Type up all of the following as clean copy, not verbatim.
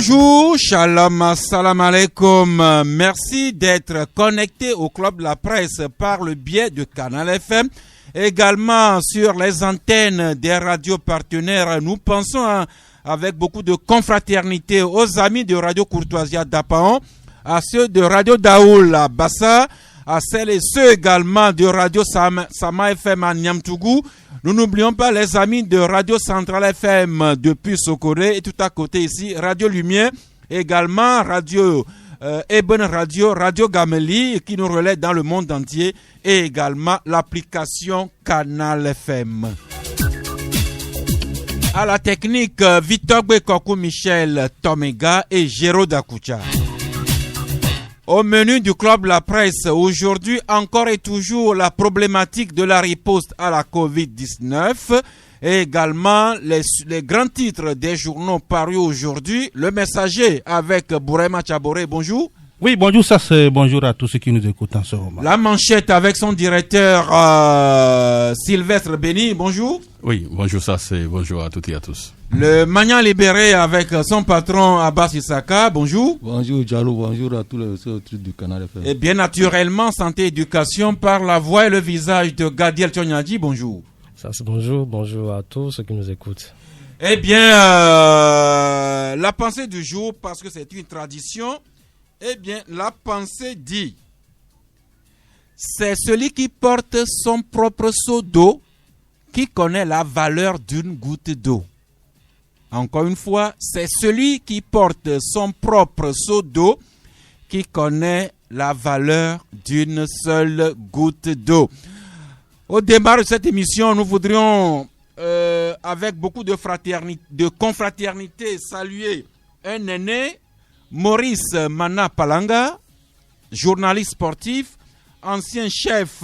Bonjour, shalom, assalamu alaikum. Merci d'être connecté au Club de la Presse par le biais de Canal FM. Également sur les antennes des radios partenaires. Nous pensons avec beaucoup de confraternité aux amis de Radio Courtoisie à Dapaon, à ceux de Radio Daoul à Bassa, à celles et ceux également de Radio Sama FM à Niamtougou. Nous n'oublions pas les amis de Radio Centrale FM depuis Sokoré et tout à côté ici, Radio Lumière, également Radio Eben Radio, Radio Gameli qui nous relaie dans le monde entier et également l'application Canal FM. À la technique, Victor Bekokou, Michel Tomega et Géraud Dakoucha. Au menu du Club La Presse, aujourd'hui encore et toujours la problématique de la riposte à la Covid-19 et également les grands titres des journaux parus aujourd'hui. Le Messager avec Bourema Tchaboré, bonjour. Oui, bonjour, ça c'est bonjour à tous ceux qui nous écoutent en ce moment. La Manchette avec son directeur Sylvestre Béni, bonjour. Oui, bonjour, ça c'est bonjour à toutes et à tous. Le Magnan Libéré avec son patron Abbas Issaka, bonjour. Bonjour Diallo, bonjour à tous les autres du Canal FM. Et bien naturellement, Santé et Éducation par la voix et le visage de Gadiel Tchonyadji, bonjour. Ça c'est bonjour, bonjour à tous ceux qui nous écoutent. Eh bien, la pensée du jour, parce que c'est une tradition, eh bien, la pensée dit, c'est celui qui porte son propre seau d'eau qui connaît la valeur d'une goutte d'eau. Encore une fois, c'est celui qui porte son propre seau d'eau qui connaît la valeur d'une seule goutte d'eau. Au démarrage de cette émission, nous voudrions, avec beaucoup de confraternité, saluer un aîné, Maurice Mana Palanga, journaliste sportif, ancien chef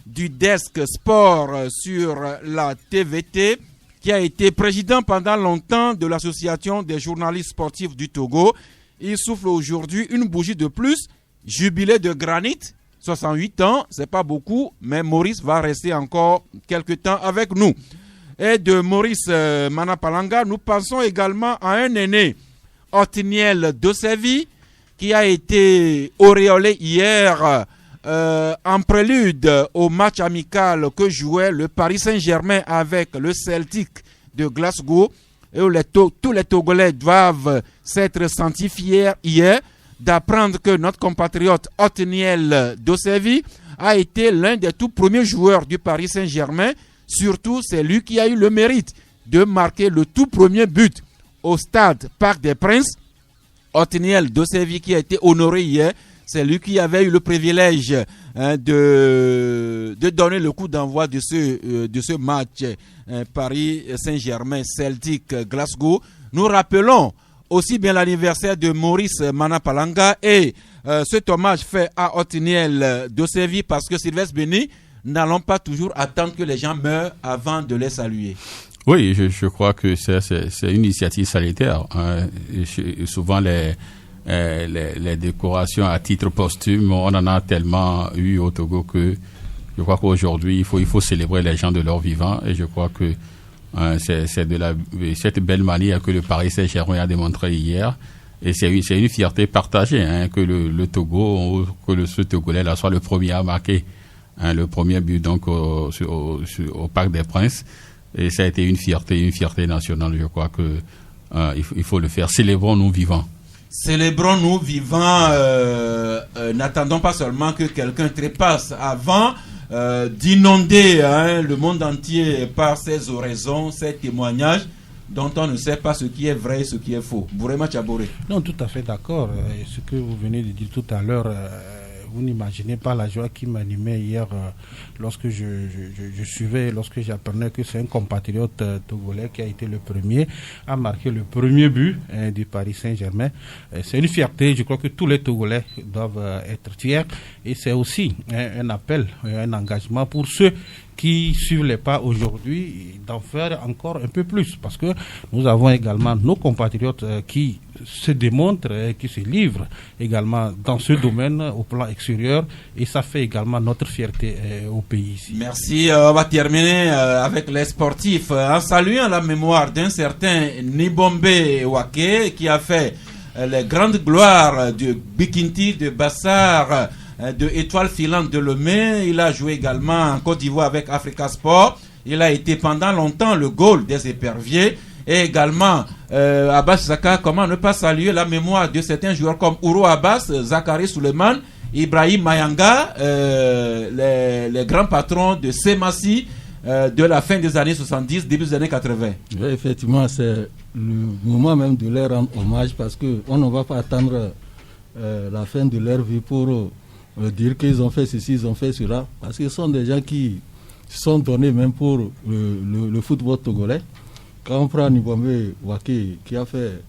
du desk sport sur la TVT, qui a été président pendant longtemps de l'association des journalistes sportifs du Togo. Il souffle aujourd'hui une bougie de plus, jubilé de granit, 68 ans, c'est pas beaucoup, mais Maurice va rester encore quelques temps avec nous. Et de Maurice Manapalanga, nous pensons également à un aîné, Othniel Dosevi, qui a été auréolé hier en prélude au match amical que jouait le Paris Saint-Germain avec le Celtic de Glasgow, et où tous les Togolais doivent s'être sentis fiers hier d'apprendre que notre compatriote Othniel Dosevi a été l'un des tout premiers joueurs du Paris Saint-Germain. Surtout, c'est lui qui a eu le mérite de marquer le tout premier but au stade Parc des Princes. Othniel Dosevi qui a été honoré hier, c'est lui qui avait eu le privilège de donner le coup d'envoi de ce match Paris Saint-Germain Celtic Glasgow. Nous rappelons aussi bien l'anniversaire de Maurice Manapalanga et cet hommage fait à Othniel Dosevi parce que Sylvestre Béni, n'allons pas toujours attendre que les gens meurent avant de les saluer. Oui, je crois que c'est une initiative salutaire. Souvent les décorations à titre posthume, on en a tellement eu au Togo que je crois qu'aujourd'hui il faut célébrer les gens de leur vivant, et je crois que c'est cette belle manière que le Paris Saint-Germain a démontré hier, et c'est une fierté partagée que le Togo, ce Togolais là soit le premier à marquer le premier but donc au Parc des Princes, et ça a été une fierté nationale. Je crois que il faut le faire. Célébrons-nous vivants. Célébrons-nous vivants, n'attendons pas seulement que quelqu'un trépasse avant d'inonder le monde entier par ses oraisons, ses témoignages dont on ne sait pas ce qui est vrai et ce qui est faux. Bourema Tchaboré. Non, tout à fait d'accord. Ce que vous venez de dire tout à l'heure, vous n'imaginez pas la joie qui m'animait hier lorsque lorsque j'apprenais que c'est un compatriote togolais qui a été le premier à marquer le premier but du Paris Saint-Germain. C'est une fierté, je crois que tous les Togolais doivent être fiers, et c'est aussi un appel, un engagement pour ceux qui suivent les pas aujourd'hui d'en faire encore un peu plus, parce que nous avons également nos compatriotes qui se démontrent, qui se livrent également dans ce domaine au plan extérieur, et ça fait également notre fierté au pays ici. Merci. On va terminer avec les sportifs en saluant la mémoire d'un certain Nibombe Wake qui a fait les grandes gloires de Bikinti, de Bassar, de Étoile Filante de Lomé. Il a joué également en Côte d'Ivoire avec Africa Sport. Il a été pendant longtemps le goal des éperviers. Et également, Abbas Zaka, comment ne pas saluer la mémoire de certains joueurs comme Ouro Abbas, Zachary Suleiman, Ibrahim Mayanga, les grands patrons de Semassi de la fin des années 70, début des années 80. Oui, effectivement, c'est le moment même de leur rendre hommage parce qu'on ne va pas attendre la fin de leur vie pour dire qu'ils ont fait ceci, ils ont fait cela. Parce que ce sont des gens qui sont donnés même pour le football togolais. Quand on prend Nibombe Wake qui a fait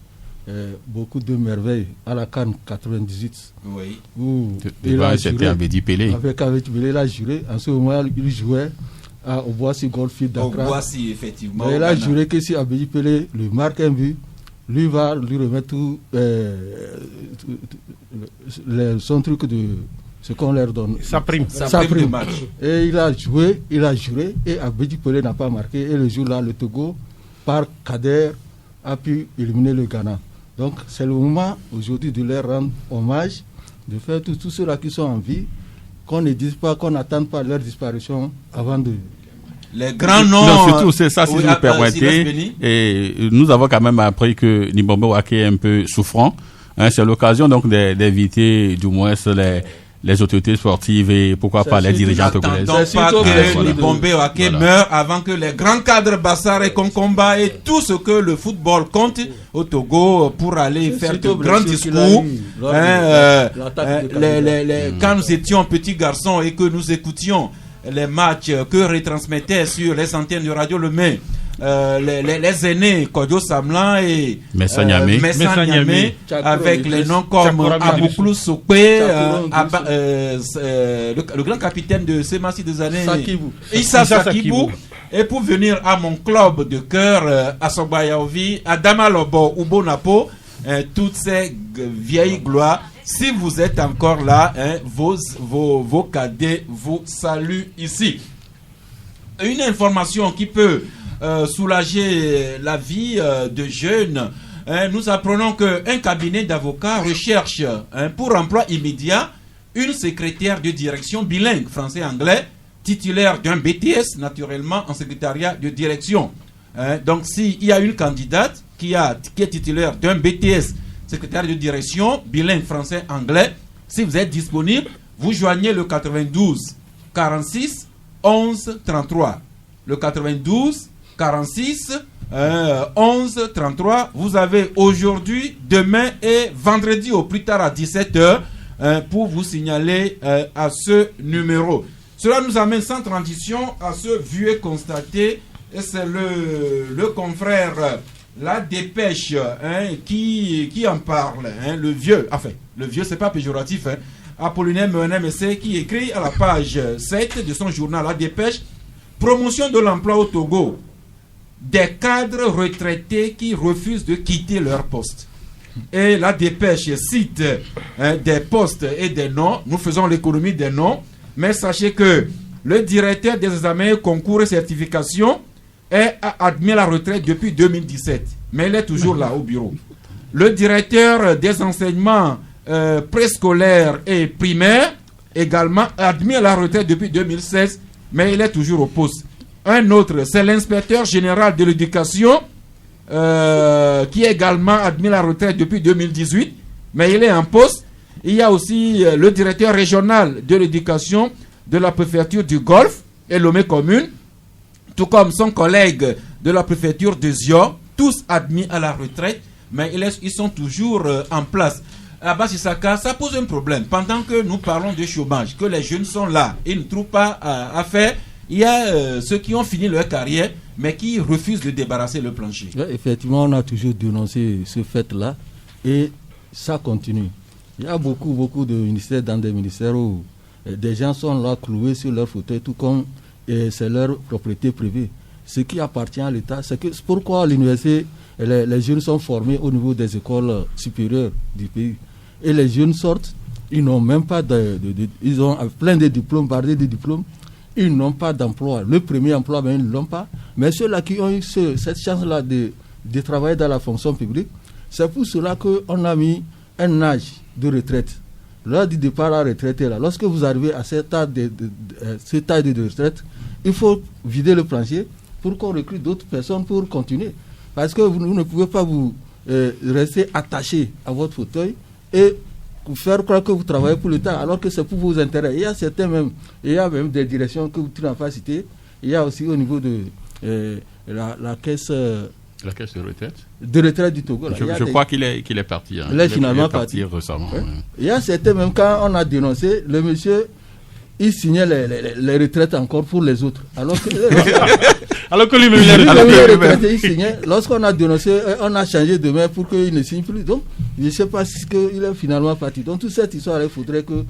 beaucoup de merveilles à la CAN 98. Oui. Où c'était Abedi Pelé. Avec Abedi Pelé, il a juré. En ce moment, il jouait au Boissy Goldfield Dakar. Au Boissy, effectivement. Mais il a juré que si Abedi Pelé lui marque un but, lui va lui remettre tout son truc de ce qu'on leur donne. Sa prime. Sa prime de match. Et il a joué, il a juré, et Abedi Pelé n'a pas marqué. Et le jour-là, le Togo, par Kader, a pu éliminer le Ghana. Donc c'est le moment aujourd'hui de leur rendre hommage, de faire tous ceux-là qui sont en vie, qu'on ne dise pas, qu'on n'attende pas leur disparition avant de... Les grands noms... Non, surtout, c'est ça, si vous me permettez. Et nous avons quand même appris que Nibombe Wake est un peu souffrant. Hein, c'est l'occasion donc d'inviter du moins les autorités sportives et pourquoi pas les dirigeants togolais. N'attendons pas que Nibombe Wake meure avant que les grands cadres Bassar et Konkomba et tout ce que le football compte au Togo pour aller faire de grands discours. Quand nous étions petits garçons et que nous écoutions les matchs que retransmettaient sur les antennes de Radio Le Mai, les aînés Kodjo Samlan et Messa Niamé, avec les noms comme Abouklou Sokwe, le grand capitaine de Semassi des années Issa Sakibou, et pour venir à mon club de cœur à Sobayaovi, à Damalobo ou Bonapo, toutes ces vieilles gloires. Si vous êtes encore là, vos cadets vous saluent ici. Une information qui peut soulager la vie de jeunes. Nous apprenons qu'un cabinet d'avocats recherche pour emploi immédiat une secrétaire de direction bilingue français-anglais, titulaire d'un BTS naturellement en secrétariat de direction. Donc s'il y a une candidate qui est titulaire d'un BTS secrétaire de direction bilingue français-anglais, si vous êtes disponible, vous joignez le 92 46 11 33. Le 92 46 11 33. Vous avez aujourd'hui, demain et vendredi au plus tard à 17h pour vous signaler à ce numéro. Cela nous amène sans transition à ce vu et constaté, et c'est le confrère La Dépêche qui en parle, le vieux, c'est pas péjoratif, Apollinaire Menem-Essé, qui écrit à la page 7 de son journal La Dépêche: promotion de l'emploi au Togo, des cadres retraités qui refusent de quitter leur poste. Et La Dépêche cite des postes et des noms. Nous faisons l'économie des noms, mais sachez que le directeur des examens, concours et certification est admis à la retraite depuis 2017, mais il est toujours là au bureau. Le directeur des enseignements préscolaires et primaires, également admis à la retraite depuis 2016, mais il est toujours au poste. Un autre, c'est l'inspecteur général de l'éducation, qui est également admis à la retraite depuis 2018, mais il est en poste. Il y a aussi le directeur régional de l'éducation de la préfecture du Golfe et Lomé commune, tout comme son collègue de la préfecture de Zio, tous admis à la retraite, mais ils sont toujours en place. Abbas Issaka, ça pose un problème. Pendant que nous parlons de chômage, que les jeunes sont là, ils ne trouvent pas à faire, il y a ceux qui ont fini leur carrière, mais qui refusent de débarrasser le plancher. Ouais, effectivement, on a toujours dénoncé ce fait-là, et ça continue. Il y a beaucoup de ministères, dans des ministères où des gens sont là cloués sur leur fauteuil, tout comme c'est leur propriété privée. Ce qui appartient à l'État, c'est pourquoi l'université, les jeunes sont formés au niveau des écoles supérieures du pays. Et les jeunes sortent, ils n'ont même pas ils ont plein de diplômes, bardés de diplômes, ils n'ont pas d'emploi. Le premier emploi, ben, ils ne l'ont pas. Mais ceux-là qui ont eu cette chance-là de travailler dans la fonction publique, C'est pour cela qu'on a mis un âge de retraite. L'âge du départ à la retraite est là. Lorsque vous arrivez à cet âge de retraite, il faut vider le plancher pour qu'on recrute d'autres personnes pour continuer. Parce que vous ne pouvez pas vous rester attaché à votre fauteuil et vous faire croire que vous travaillez pour l'État alors que c'est pour vos intérêts. Il y a même des directions que tu n'as pas citées. Il y a aussi au niveau de la caisse... La caisse de retraite du Togo. Je crois qu'il est parti. Il est finalement parti récemment. Ouais. Il y a certains, même quand on a dénoncé, le monsieur, il signait les retraites encore pour les autres. Alors que lui-même, il retraités, il signait. Lorsqu'on a dénoncé, on a changé de main pour qu'il ne signe plus. Donc, je ne sais pas si il est finalement parti. Donc, toute cette histoire, il faudrait que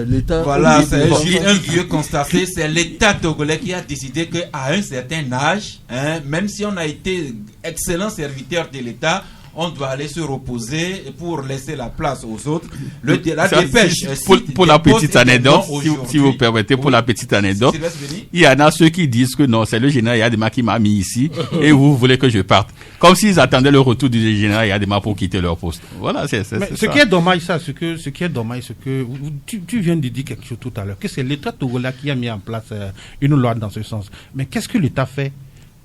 l'État... Voilà, c'est un vieux constaté. C'est l'État togolais qui a décidé qu'à un certain âge, même si on a été excellent serviteur de l'État, on doit aller se reposer pour laisser la place aux autres. La dépêche. Pour la petite anecdote, si vous permettez, pour la petite anecdote, il y en a ceux qui disent que non, c'est le général Yadema qui m'a mis ici et vous voulez que je parte. Comme s'ils attendaient le retour du général Yadema pour quitter leur poste. Voilà, c'est ça. Ce qui est dommage, c'est que tu viens de dire quelque chose tout à l'heure, que c'est l'État togolais qui a mis en place une loi dans ce sens. Mais qu'est-ce que l'État fait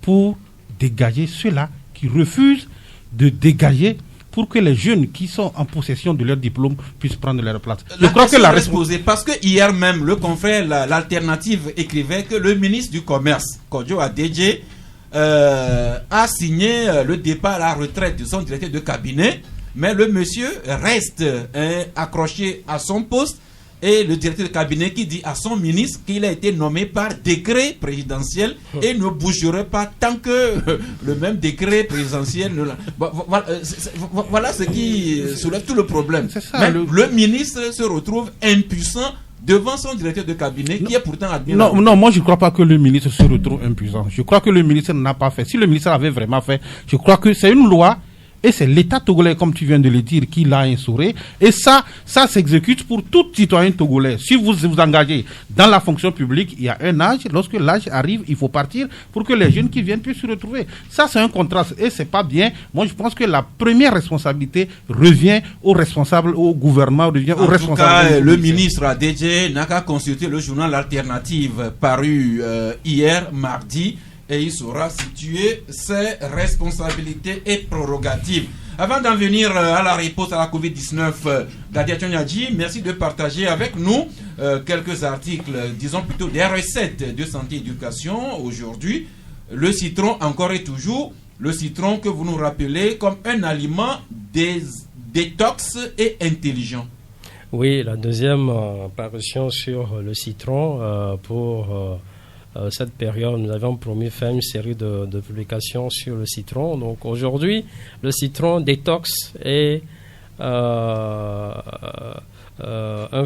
pour dégager ceux-là qui refusent de dégager pour que les jeunes qui sont en possession de leur diplôme puissent prendre leur place? Je crois que la responsabilité, parce que hier même, le confrère l'Alternative écrivait que le ministre du Commerce, Kodjo Adedje, a signé le départ à la retraite de son directeur de cabinet, mais le monsieur reste accroché à son poste. Et le directeur de cabinet qui dit à son ministre qu'il a été nommé par décret présidentiel et ne bougerait pas tant que le même décret présidentiel ne l'a... Voilà ce qui soulève tout le problème. Mais le ministre se retrouve impuissant devant son directeur de cabinet qui est pourtant admis. Non, moi je ne crois pas que le ministre se retrouve impuissant. Je crois que le ministre n'a pas fait. Si le ministre avait vraiment fait, je crois que c'est une loi. Et c'est l'État togolais, comme tu viens de le dire, qui l'a instauré. Et ça s'exécute pour tout citoyen togolais. Si vous vous engagez dans la fonction publique, il y a un âge. Lorsque l'âge arrive, il faut partir pour que les jeunes qui viennent puissent se retrouver. Ça, c'est un contraste. Et c'est pas bien. Moi, je pense que la première responsabilité revient aux responsables, au gouvernement, revient aux responsables. En tout cas, le ministre Adedje n'a qu'à consulter le journal L'Alternative paru hier, mardi. Et il saura situer ses responsabilités et prérogatives. Avant d'en venir à la réponse à la Covid-19, Gadia Tchonyadji, merci de partager avec nous quelques articles, disons plutôt des recettes de santé et éducation aujourd'hui. Le citron, encore et toujours, le citron que vous nous rappelez comme un aliment détox et intelligent. Oui, la deuxième parution sur le citron pour... cette période, nous avions promis faire une série de publications sur le citron. Donc aujourd'hui, le citron détox est un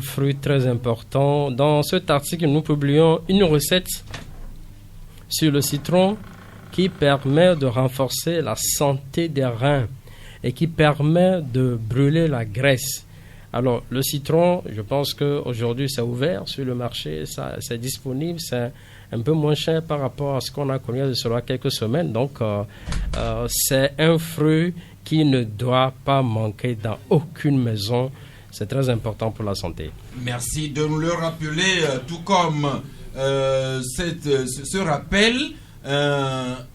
fruit très important. Dans cet article, nous publions une recette sur le citron qui permet de renforcer la santé des reins et qui permet de brûler la graisse. Alors, le citron, je pense qu'aujourd'hui, c'est ouvert sur le marché, c'est disponible, c'est un peu moins cher par rapport à ce qu'on a connu il y a cela quelques semaines. Donc, c'est un fruit qui ne doit pas manquer dans aucune maison. C'est très important pour la santé. Merci de nous le rappeler, tout comme ce rappel.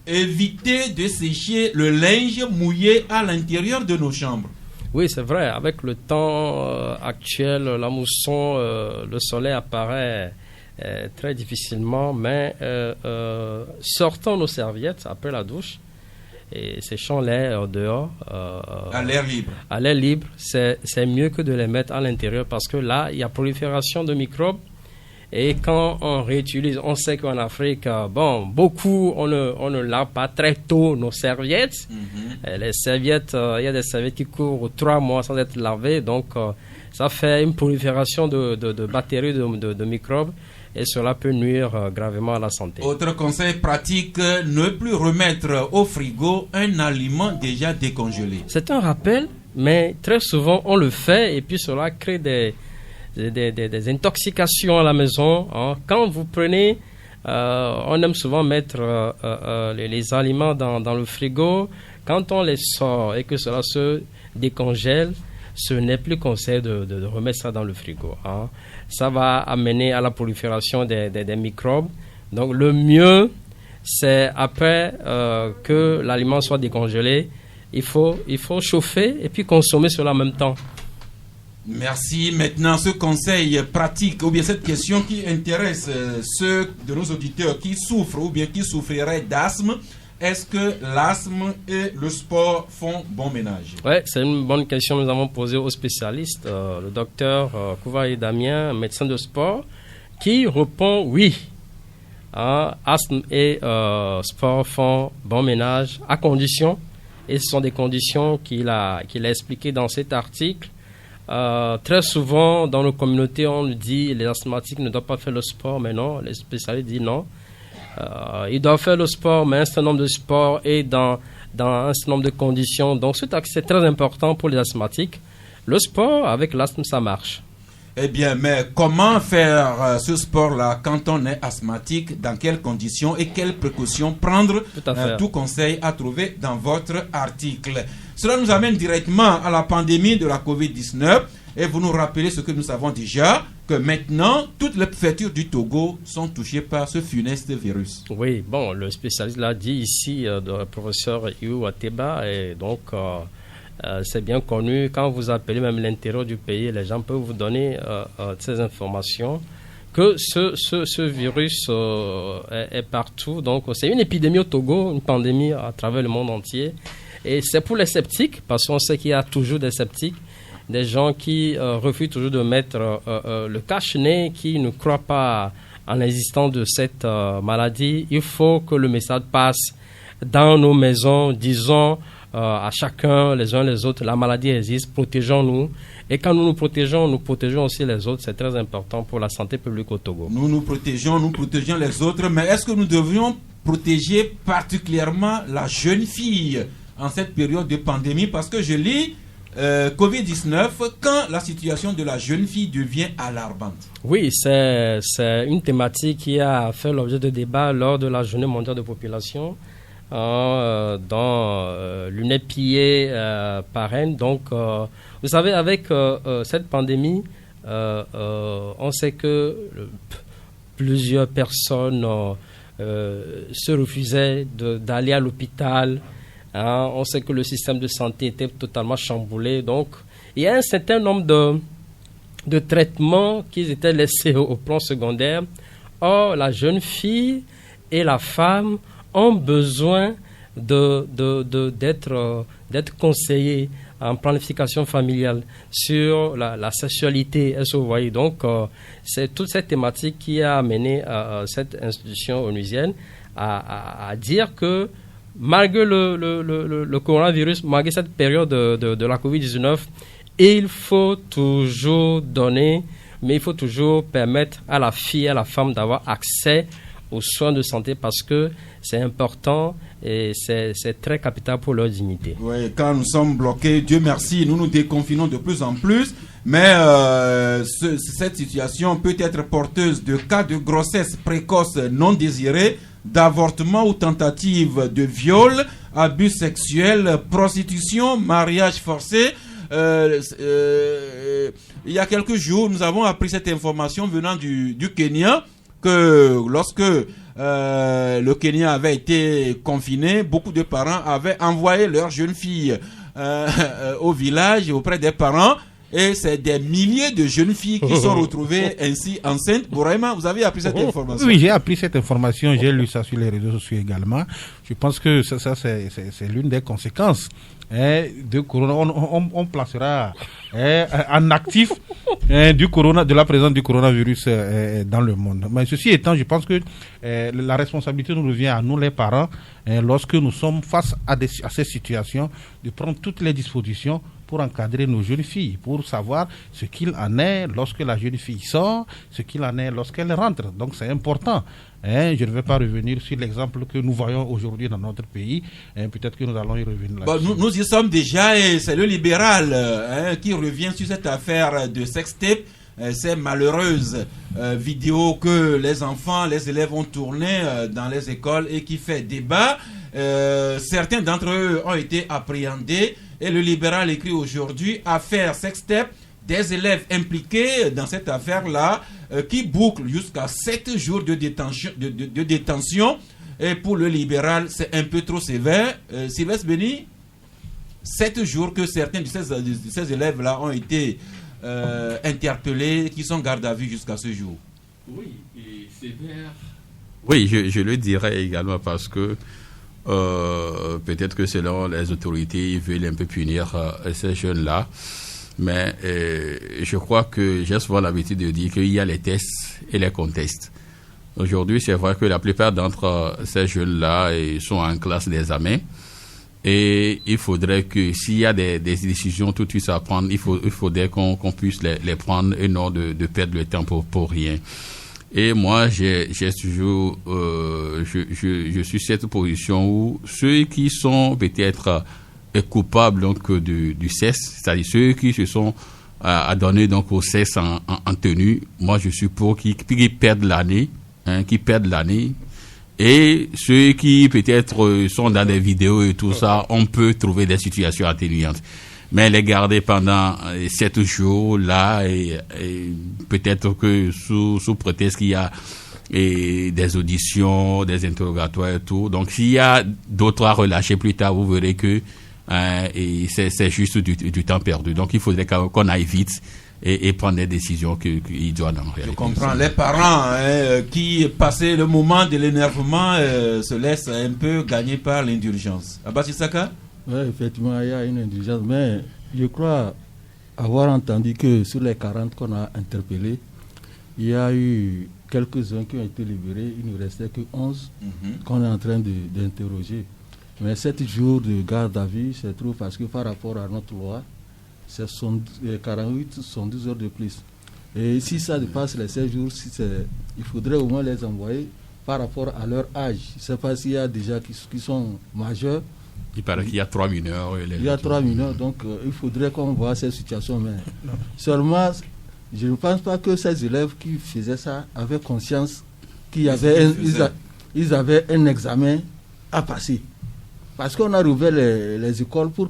Éviter de sécher le linge mouillé à l'intérieur de nos chambres. Oui, c'est vrai. Avec le temps actuel, la mousson, le soleil apparaît très difficilement, mais sortons nos serviettes après la douche et séchons-les dehors. À l'air libre. À l'air libre, c'est mieux que de les mettre à l'intérieur parce que là, il y a prolifération de microbes. Et quand on réutilise, on sait qu'en Afrique, beaucoup, on ne lave pas très tôt nos serviettes. Mm-hmm. Les serviettes, il y a des serviettes qui courent 3 mois sans être lavées. Donc, ça fait une prolifération de bactéries, de microbes. Et cela peut nuire gravement à la santé. Autre conseil pratique, ne plus remettre au frigo un aliment déjà décongelé. C'est un rappel, mais très souvent, on le fait et puis cela crée des intoxications à la maison. Hein. Quand vous prenez, on aime souvent mettre les aliments dans le frigo. quand on les sort et que cela se décongèle, ce n'est plus conseil de remettre ça dans le frigo. Hein. Ça va amener à la prolifération des microbes. Donc le mieux, c'est après que l'aliment soit décongelé, il faut chauffer et puis consommer cela en même temps. Merci. Maintenant, ce conseil pratique, ou bien cette question qui intéresse ceux de nos auditeurs qui souffrent ou bien qui souffriraient d'asthme, est-ce que l'asthme et le sport font bon ménage? Oui, c'est une bonne question que nous avons posée aux spécialistes, le docteur Kouvaï Damien, médecin de sport, qui répond oui. Asthme et sport font bon ménage à condition, et ce sont des conditions qu'il a expliquées dans cet article. Très souvent dans nos communautés on nous dit les asthmatiques ne doivent pas faire le sport, mais non, les spécialistes disent non. Ils doivent faire le sport, mais un certain nombre de sports et dans un certain nombre de conditions. Donc c'est très important pour les asthmatiques. Le sport avec l'asthme ça marche. Eh bien, mais comment faire ce sport-là quand on est asthmatique? Dans quelles conditions et quelles précautions prendre? Tout conseil à trouver dans votre article. Cela nous amène directement à la pandémie de la Covid-19 et vous nous rappelez ce que nous savons déjà, que maintenant, toutes les préfectures du Togo sont touchées par ce funeste virus. Oui, bon, le spécialiste l'a dit ici, le professeur Iou Ateba, et donc... c'est bien connu, quand vous appelez même l'intérieur du pays, les gens peuvent vous donner ces informations, que ce virus est partout. Donc c'est une épidémie au Togo, une pandémie à travers le monde entier. Et c'est pour les sceptiques, parce qu'on sait qu'il y a toujours des sceptiques, des gens qui refusent toujours de mettre le cache-nez, qui ne croient pas en l'existence de cette maladie. Il faut que le message passe dans nos maisons, disons, à chacun, les uns les autres, la maladie existe, protégeons-nous. Et quand nous nous protégeons aussi les autres. C'est très important pour la santé publique au Togo. Nous protégeons les autres, mais est-ce que nous devrions protéger particulièrement la jeune fille en cette période de pandémie? Parce que je lis Covid-19, quand la situation de la jeune fille devient alarmante. Oui, c'est une thématique qui a fait l'objet de débats lors de la Journée mondiale de population. Dans l'UNEPIE parraine. Donc, vous savez, avec cette pandémie, on sait que plusieurs personnes se refusaient d'aller à l'hôpital. On sait que le système de santé était totalement chamboulé. Donc, il y a un certain nombre de traitements qui étaient laissés au plan secondaire. Or, la jeune fille et la femme ont besoin d'être conseillés en planification familiale sur la sexualité. Est-ce que vous voyez? Donc, c'est toute cette thématique qui a amené cette institution onusienne à dire que malgré le coronavirus, malgré cette période de la Covid-19, il faut toujours donner, mais il faut toujours permettre à la fille et à la femme d'avoir accès aux soins de santé parce que c'est important et c'est très capital pour leur dignité. Oui, quand nous sommes bloqués, Dieu merci, nous nous déconfinons de plus en plus, mais cette situation peut être porteuse de cas de grossesse précoce non désirée, d'avortement ou tentative de viol, abus sexuels, prostitution, mariage forcé. Il y a quelques jours, nous avons appris cette information venant du Kenya, que lorsque le Kenya avait été confiné, beaucoup de parents avaient envoyé leurs jeunes filles au village auprès des parents. Et c'est des milliers de jeunes filles qui sont retrouvées ainsi enceintes. Bouraïma, vous avez appris cette information? Oui, j'ai appris cette information. J'ai lu ça sur les réseaux sociaux également. Je pense que ça c'est l'une des conséquences de corona. On placera en actif de la présence du coronavirus dans le monde. Mais ceci étant, je pense que la responsabilité nous revient à nous les parents lorsque nous sommes face à ces situations de prendre toutes les dispositions pour encadrer nos jeunes filles, pour savoir ce qu'il en est lorsque la jeune fille sort, ce qu'il en est lorsqu'elle rentre. Donc c'est important. Je ne vais pas revenir sur l'exemple que nous voyons aujourd'hui dans notre pays. Peut-être que nous allons y revenir là-dessus. Nous y sommes déjà et c'est le libéral qui revient sur cette affaire de sextape. Ces malheureuses vidéos que les enfants, les élèves ont tournées dans les écoles et qui fait débat. Certains d'entre eux ont été appréhendés et le libéral écrit aujourd'hui affaire sextep des élèves impliqués dans cette affaire-là qui bouclent jusqu'à 7 jours de détention. Et pour le libéral, c'est un peu trop sévère. Sylvestre Béni, 7 jours que certains de ces élèves-là ont été interpellés, qui sont garde à vue jusqu'à ce jour. Oui, et sévère. Oui, je le dirais également parce que peut-être que selon les autorités, ils veulent un peu punir ces jeunes-là. Mais je crois que j'ai souvent l'habitude de dire qu'il y a les tests et les contests. Aujourd'hui, c'est vrai que la plupart d'entre ces jeunes-là sont en classe d'examen. Et il faudrait que s'il y a des décisions tout de suite à prendre, il faudrait qu'on puisse les prendre et non de perdre le temps pour rien. Et moi, j'ai toujours, je suis cette position où ceux qui sont peut-être coupables donc du CES, c'est-à-dire ceux qui se sont à donner donc au CES en tenue, moi je suis pour qu'ils perdent l'année, et ceux qui peut-être sont dans des vidéos et tout ça, on peut trouver des situations atténuantes. Mais les garder pendant 7 jours là et peut-être que sous prétexte qu'il y a des auditions, des interrogatoires et tout. Donc s'il y a d'autres à relâcher plus tard, vous verrez que c'est juste du temps perdu. Donc il faudrait qu'on aille vite et prendre des décisions qu'ils doivent en réalité. Je comprends. Les parents qui, passé le moment de l'énervement, se laissent un peu gagner par l'indulgence. Abbas Issaka? Oui, effectivement, il y a une indulgence. Mais je crois avoir entendu que sur les 40 qu'on a interpellés, il y a eu quelques-uns qui ont été libérés. Il ne restait que 11 qu'on est en train d'interroger. Mais 7 jours de garde à vue, c'est trop parce que par rapport à notre loi, c'est 48, 72 heures de plus. Et si ça dépasse les 16 jours, il faudrait au moins les envoyer par rapport à leur âge. Je ne sais pas s'il y a déjà qui sont majeurs. Il paraît qu'il y a 3 mineurs. Il y a 3 mineurs, donc il faudrait qu'on voit ces situations. Mais seulement, je ne pense pas que ces élèves qui faisaient ça avaient conscience qu'ils avaient un examen à passer. Parce qu'on a rouvert les écoles pour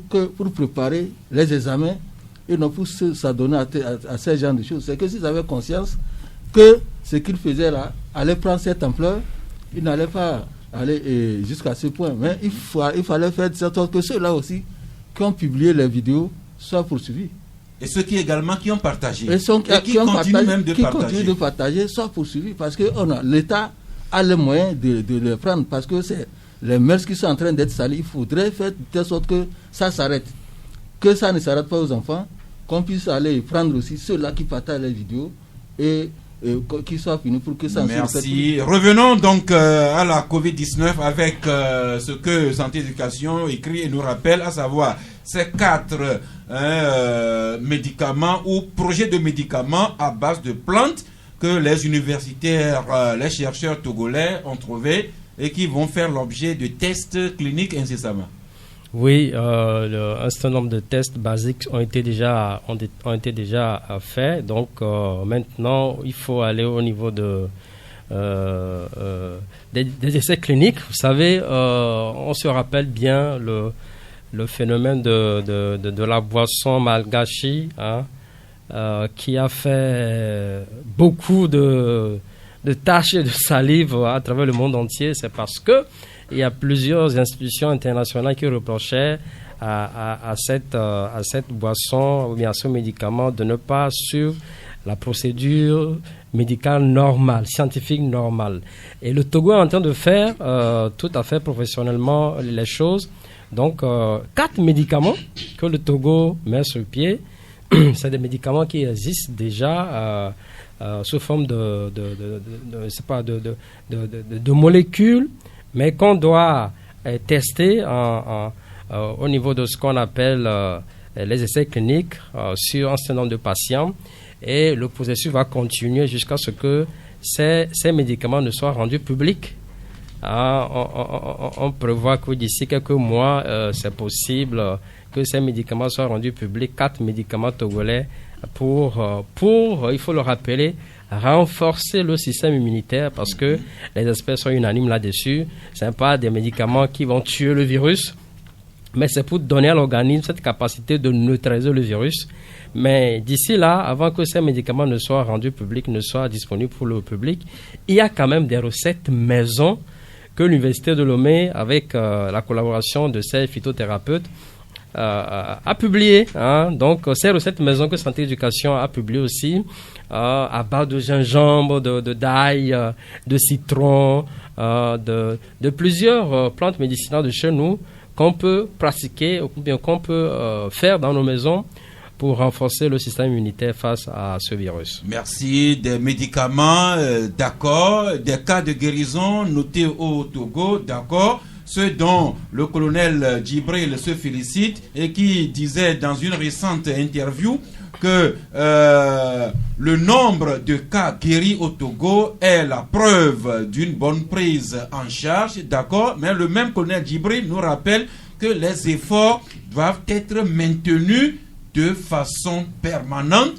préparer les examens et non pour s'adonner à ces genres de choses. C'est que s'ils avaient conscience que ce qu'ils faisaient là allait prendre cette ampleur, ils n'allaient pas aller jusqu'à ce point. Mais il fallait faire de sorte que ceux-là aussi qui ont publié les vidéos soient poursuivis. Et ceux qui ont partagé. Et qui continuent de partager soient poursuivis. Parce que l'État a les moyens de les prendre. Parce que c'est les mœurs qui sont en train d'être salies. Il faudrait faire de telle sorte que ça s'arrête. Que ça ne s'arrête pas aux enfants. Qu'on puisse aller prendre aussi ceux-là qui partagent les vidéos et qui soient punis pour que ça ne se répète. Merci. Revenons donc à la Covid-19 avec ce que Santé Éducation écrit et nous rappelle, à savoir ces 4 médicaments ou projets de médicaments à base de plantes que les universitaires, les chercheurs togolais ont trouvés et qui vont faire l'objet de tests cliniques incessamment. Oui, un certain nombre de tests basiques ont été déjà faits. Donc maintenant, il faut aller au niveau des essais cliniques. Vous savez, on se rappelle bien le phénomène de la boisson malgachi, qui a fait beaucoup de taches et de salive à travers le monde entier. C'est parce que il y a plusieurs institutions internationales qui reprochaient à cette boisson ou bien à ce médicament de ne pas suivre la procédure médicale normale, scientifique normale. Et le Togo est en train de faire tout à fait professionnellement les choses. Donc, 4 médicaments que le Togo met sur pied, c'est des médicaments qui existent déjà sous forme de molécules, mais qu'on doit tester au niveau de ce qu'on appelle les essais cliniques sur un certain nombre de patients. Et le processus va continuer jusqu'à ce que ces médicaments ne soient rendus publics On prévoit que d'ici quelques mois, c'est possible que ces médicaments soient rendus publics, 4 médicaments togolais pour, il faut le rappeler, renforcer le système immunitaire, parce que les experts sont unanimes là-dessus. Ce n'est pas des médicaments qui vont tuer le virus, mais c'est pour donner à l'organisme cette capacité de neutraliser le virus. Mais d'ici là, avant que ces médicaments ne soient rendus publics, ne soient disponibles pour le public, il y a quand même des recettes maison que l'Université de Lomé, avec la collaboration de ces phytothérapeutes, a publié. Donc, ces recettes maison que Santé Éducation a publié aussi, à base de gingembre, d'ail, de citron, de plusieurs plantes médicinales de chez nous qu'on peut pratiquer ou bien qu'on peut faire dans nos maisons pour renforcer le système immunitaire face à ce virus. Merci. Des médicaments, d'accord. Des cas de guérison notés au Togo, d'accord. Ceux dont le colonel Djibril se félicite et qui disait dans une récente interview que le nombre de cas guéris au Togo est la preuve d'une bonne prise en charge, d'accord, mais le même colonel Djibril nous rappelle que les efforts doivent être maintenus de façon permanente,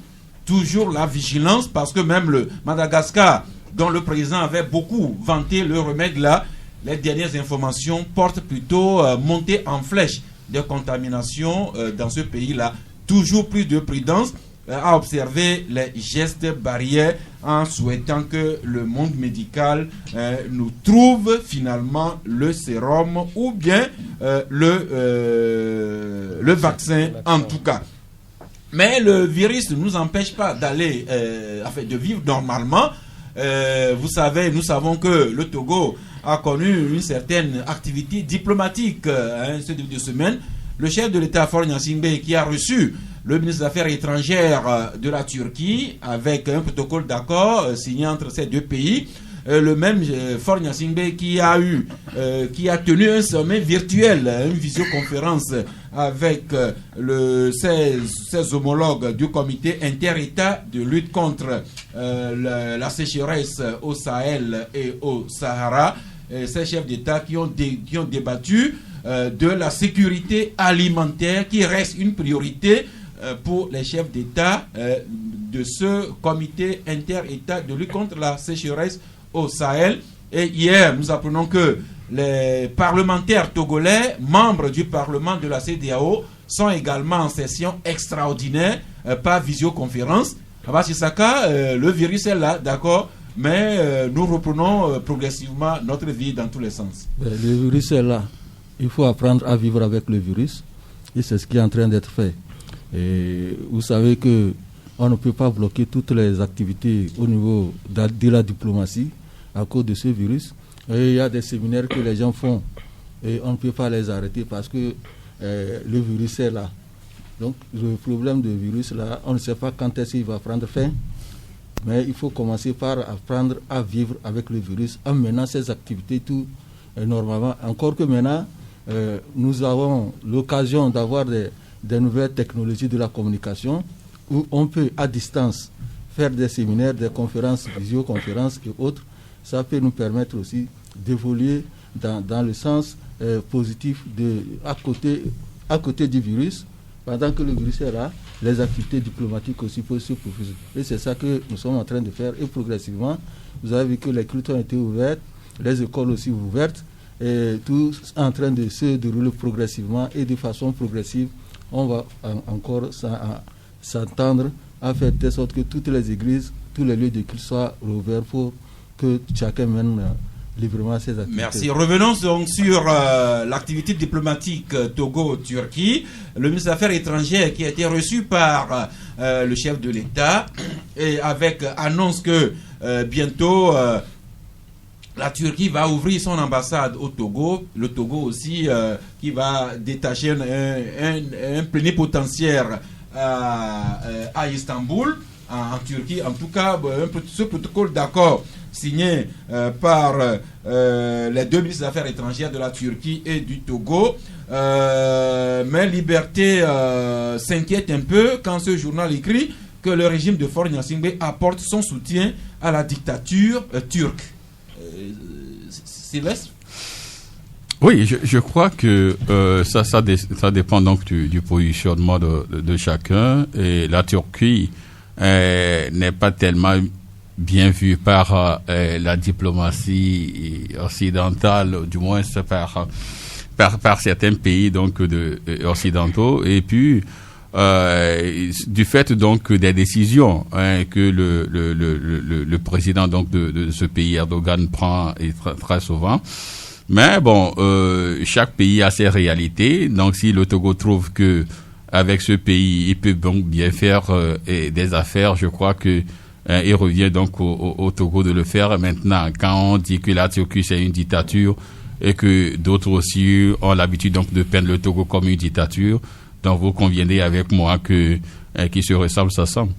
toujours la vigilance, parce que même le Madagascar, dont le président avait beaucoup vanté le remède là, les dernières informations portent plutôt montée en flèche de contamination dans ce pays-là. Toujours plus de prudence à observer les gestes barrières en souhaitant que le monde médical nous trouve finalement le sérum ou bien le vaccin en tout cas. Mais le virus ne nous empêche pas d'aller, de vivre normalement. Nous savons que le Togo a connu une certaine activité diplomatique ces 2 semaines. Le chef de l'État, Faure Gnassingbé, qui a reçu le ministre des Affaires étrangères de la Turquie avec un protocole d'accord signé entre ces 2 pays. Le même Faure Gnassingbé qui a tenu un sommet virtuel, une visioconférence avec ses homologues du comité inter-État de lutte contre la sécheresse au Sahel et au Sahara. Ces chefs d'État qui ont débattu de la sécurité alimentaire qui reste une priorité pour les chefs d'État de ce comité inter-État de lutte contre la sécheresse au Sahel. Et hier, nous apprenons que les parlementaires togolais, membres du Parlement de la CEDEAO, sont également en session extraordinaire par visioconférence. Abba Chisaka, le virus est là, d'accord, mais nous reprenons progressivement notre vie dans tous les sens. Le virus est là. Il faut apprendre à vivre avec le virus et c'est ce qui est en train d'être fait. Et vous savez qu'on ne peut pas bloquer toutes les activités au niveau de la diplomatie à cause de ce virus. Et il y a des séminaires que les gens font et on ne peut pas les arrêter parce que le virus est là. Donc le problème du virus là, on ne sait pas quand est-ce qu'il va prendre fin, mais il faut commencer par apprendre à vivre avec le virus en menant ses activités tout normalement. Encore que maintenant, nous avons l'occasion d'avoir des nouvelles technologies de la communication où on peut à distance faire des séminaires, des conférences, visioconférences et autres. Ça peut nous permettre aussi d'évoluer dans le sens positif à côté du virus. Pendant que le virus est là, les activités diplomatiques aussi peuvent se poursuivre. Et c'est ça que nous sommes en train de faire. Et progressivement, vous avez vu que les cultes ont été ouvertes, les écoles aussi ouvertes, et tout en train de se dérouler progressivement et de façon progressive. On va encore s'entendre à faire de sorte que toutes les églises, tous les lieux de culte soient ouverts pour que chacun mène librement ses activités. Merci. Revenons donc sur l'activité diplomatique Togo-Turquie. Le ministre des Affaires étrangères qui a été reçu par le chef de l'État et avec annonce que bientôt la Turquie va ouvrir son ambassade au Togo. Le Togo aussi qui va détacher un plénipotentiaire à Istanbul, en Turquie. En tout cas, ce protocole d'accord signé par les 2 ministres des Affaires étrangères de la Turquie et du Togo. Mais Liberté s'inquiète un peu quand ce journal écrit que le régime de Faure Gnassingbé apporte son soutien à la dictature turque. Sylvestre? Oui, je crois que ça dépend donc du positionnement de chacun. Et la Turquie n'est pas tellement bien vue par la diplomatie occidentale, du moins par certains pays donc occidentaux. Et puis du fait donc des décisions que le président donc de ce pays, Erdogan, prend et très souvent. Mais bon, chaque pays a ses réalités. Donc, si le Togo trouve que avec ce pays, il peut donc bien faire des affaires, je crois que il revient donc au Togo de le faire. Maintenant, quand on dit que la Turquie c'est une dictature et que d'autres aussi ont l'habitude donc de peindre le Togo comme une dictature, donc vous conviendrez avec moi que qui se ressemble, ça semble.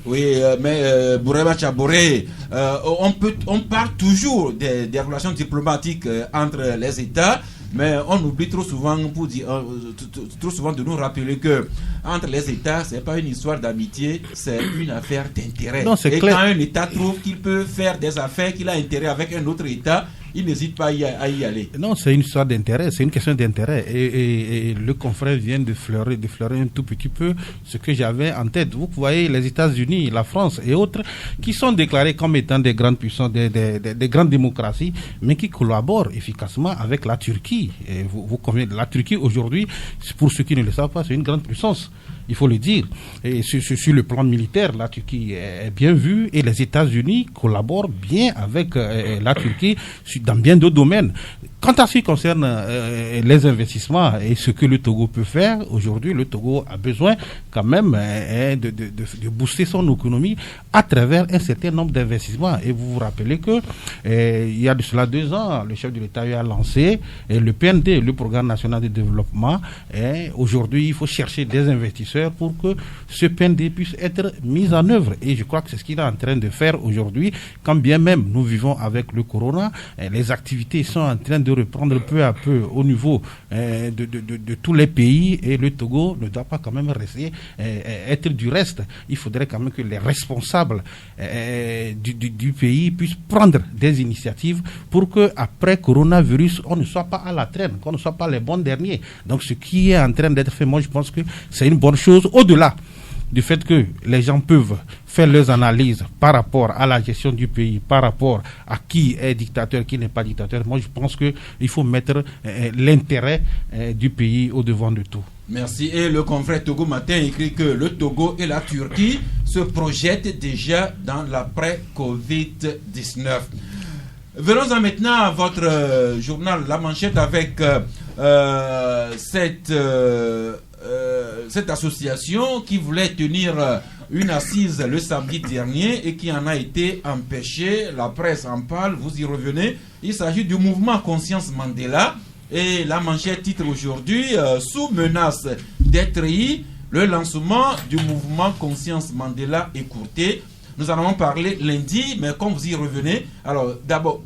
Oui, mais Bourema Tchaboré, on parle toujours des relations diplomatiques entre les États, mais on oublie trop souvent de nous rappeler que entre les États, c'est pas une histoire d'amitié, c'est une affaire d'intérêt. Non, c'est et clair. Quand un État trouve qu'il peut faire des affaires, qu'il a intérêt avec un autre État, il n'hésite pas à y aller. Non, c'est une histoire d'intérêt, c'est une question d'intérêt. Et le confrère vient de fleurer un tout petit peu ce que j'avais en tête. Vous voyez les États-Unis, la France et autres qui sont déclarés comme étant des grandes puissances, des grandes démocraties, mais qui collaborent efficacement avec la Turquie. Et vous convenez, la Turquie aujourd'hui, pour ceux qui ne le savent pas, c'est une grande puissance. Il faut le dire. Et sur le plan militaire, la Turquie est bien vue et les États-Unis collaborent bien avec la Turquie dans bien d'autres domaines. Quant à ce qui concerne les investissements et ce que le Togo peut faire, aujourd'hui, le Togo a besoin quand même de booster son économie à travers un certain nombre d'investissements. Et vous vous rappelez que il y a de cela 2 ans, le chef de l'État a lancé le PND, le Programme national de développement. Et aujourd'hui, il faut chercher des investisseurs pour que ce PND puisse être mis en œuvre. Et je crois que c'est ce qu'il est en train de faire aujourd'hui. Quand bien même nous vivons avec le corona, les activités sont en train de reprendre peu à peu au niveau de tous les pays, et le Togo ne doit pas quand même rester être du reste. Il faudrait quand même que les responsables du pays puissent prendre des initiatives pour que après coronavirus on ne soit pas à la traîne, qu'on ne soit pas les bons derniers. Donc ce qui est en train d'être fait, moi je pense que c'est une bonne chose, au-delà du fait que les gens peuvent faire leurs analyses par rapport à la gestion du pays, par rapport à qui est dictateur, qui n'est pas dictateur. Moi, je pense qu'il faut mettre l'intérêt du pays au devant de tout. Merci. Et le confrère Togo Matin écrit que le Togo et la Turquie se projettent déjà dans l'après-Covid-19. Venons-en maintenant à votre journal La Manchette avec cette association qui voulait tenir une assise le samedi dernier et qui en a été empêchée. La presse en parle, vous y revenez. Il s'agit du mouvement Conscience Mandela et la manchette titre aujourd'hui sous menace d'être trahi, le lancement du mouvement Conscience Mandela écourté. Nous en avons parlé lundi, mais comme vous y revenez, alors d'abord,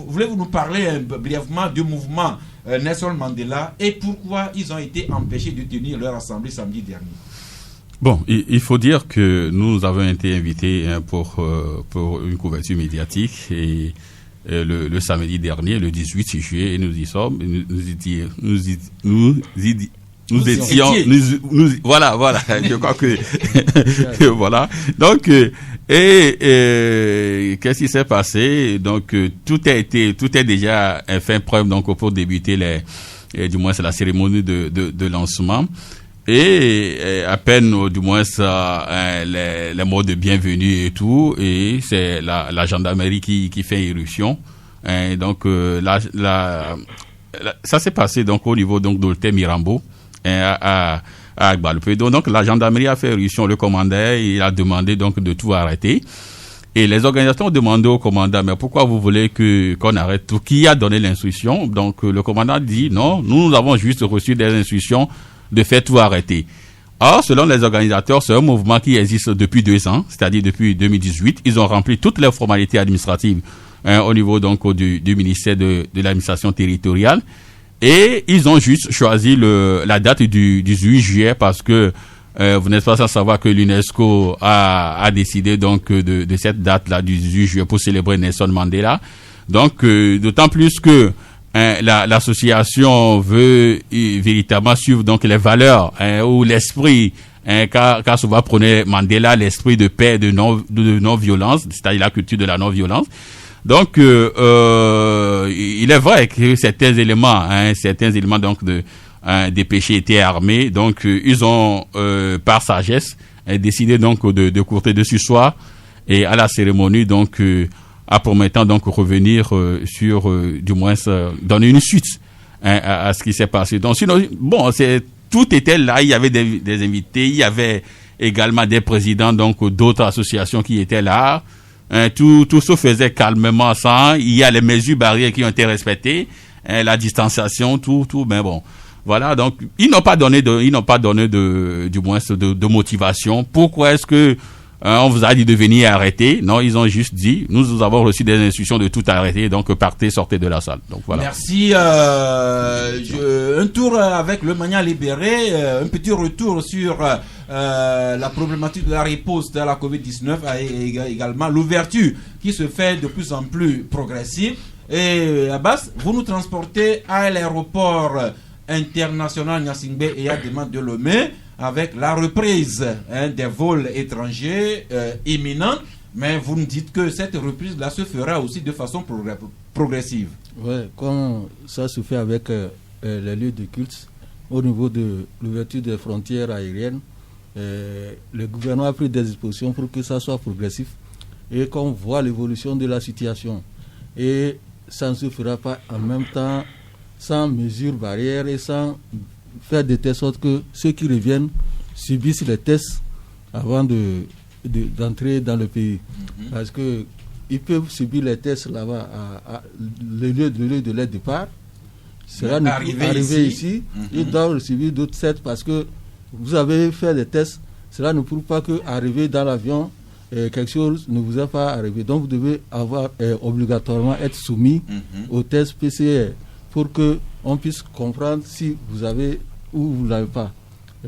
voulez-vous nous parler brièvement du mouvement Nelson Mandela et pourquoi ils ont été empêchés de tenir leur assemblée samedi dernier? Bon, il faut dire que nous avons été invités pour une couverture médiatique et le samedi dernier, le 18 juillet, et nous y sommes, voilà, je crois que voilà. Donc qu'est-ce qui s'est passé? Donc tout est déjà fait preuve donc pour débuter du moins c'est la cérémonie de lancement et à peine du moins les mots de bienvenue et tout, et c'est la gendarmerie qui fait irruption. Donc ça s'est passé donc au niveau donc d'Olté Mirambo à Agbalpe. Donc la gendarmerie a fait irruption, le commandant il a demandé donc de tout arrêter. Et les organisateurs ont demandé au commandant, mais pourquoi vous voulez qu'on arrête tout? Qui a donné l'instruction? Donc le commandant dit non, nous avons juste reçu des instructions de faire tout arrêter. Or, selon les organisateurs, c'est un mouvement qui existe depuis 2 ans, c'est-à-dire depuis 2018. Ils ont rempli toutes les formalités administratives au niveau donc du ministère de l'administration territoriale. Et ils ont juste choisi la date du 18 juillet parce que vous n'êtes pas sans savoir que l'UNESCO a décidé donc de cette date-là du 18 juillet pour célébrer Nelson Mandela. Donc, d'autant plus que l'association veut véritablement suivre donc les valeurs ou l'esprit car souvent prenait Mandela, l'esprit de paix, de non-violence, c'est-à-dire la culture de la non-violence. Donc, il est vrai que certains éléments donc des péchés étaient armés. Donc, ils ont par sagesse décidé donc de courter dessus soir et à la cérémonie donc à promettant donc revenir sur du moins donner une suite à ce qui s'est passé. Donc sinon bon, tout était là, il y avait des invités, il y avait également des présidents donc d'autres associations qui étaient là. Tout se faisait calmement sans, il y a les mesures barrières qui ont été respectées, la distanciation, tout mais bon. Voilà, donc ils n'ont pas donné du moins de motivation. Pourquoi est-ce que on vous a dit de venir arrêter? Non, ils ont juste dit, nous avons reçu des instructions de tout arrêter, donc partez, sortez de la salle. Donc voilà. Merci. Un tour avec le Mania libéré, un petit retour sur la problématique de la riposte à la Covid-19 et également l'ouverture qui se fait de plus en plus progressive. Et Abbas, vous nous transportez à l'aéroport international Gnassingbé et à Demande de Lomé, avec la reprise des vols étrangers imminente, mais vous nous dites que cette reprise-là se fera aussi de façon progressive. Oui, comme ça se fait avec les lieux de culte, au niveau de l'ouverture des frontières aériennes, le gouvernement a pris des dispositions pour que ça soit progressif et qu'on voit l'évolution de la situation. Et ça ne se fera pas en même temps sans mesures barrières et sans faire de telle sorte que ceux qui reviennent subissent les tests avant d'entrer dans le pays. Parce qu'ils peuvent subir les tests là-bas, le lieu de leur départ. Sera arrivé ici, ils doivent subir d'autres tests parce que vous avez fait des tests. Cela ne prouve pas qu'arriver dans l'avion, quelque chose ne vous est pas arrivé. Donc vous devez obligatoirement être soumis aux tests PCR pour qu'on puisse comprendre si vous avez ou vous ne l'avez pas.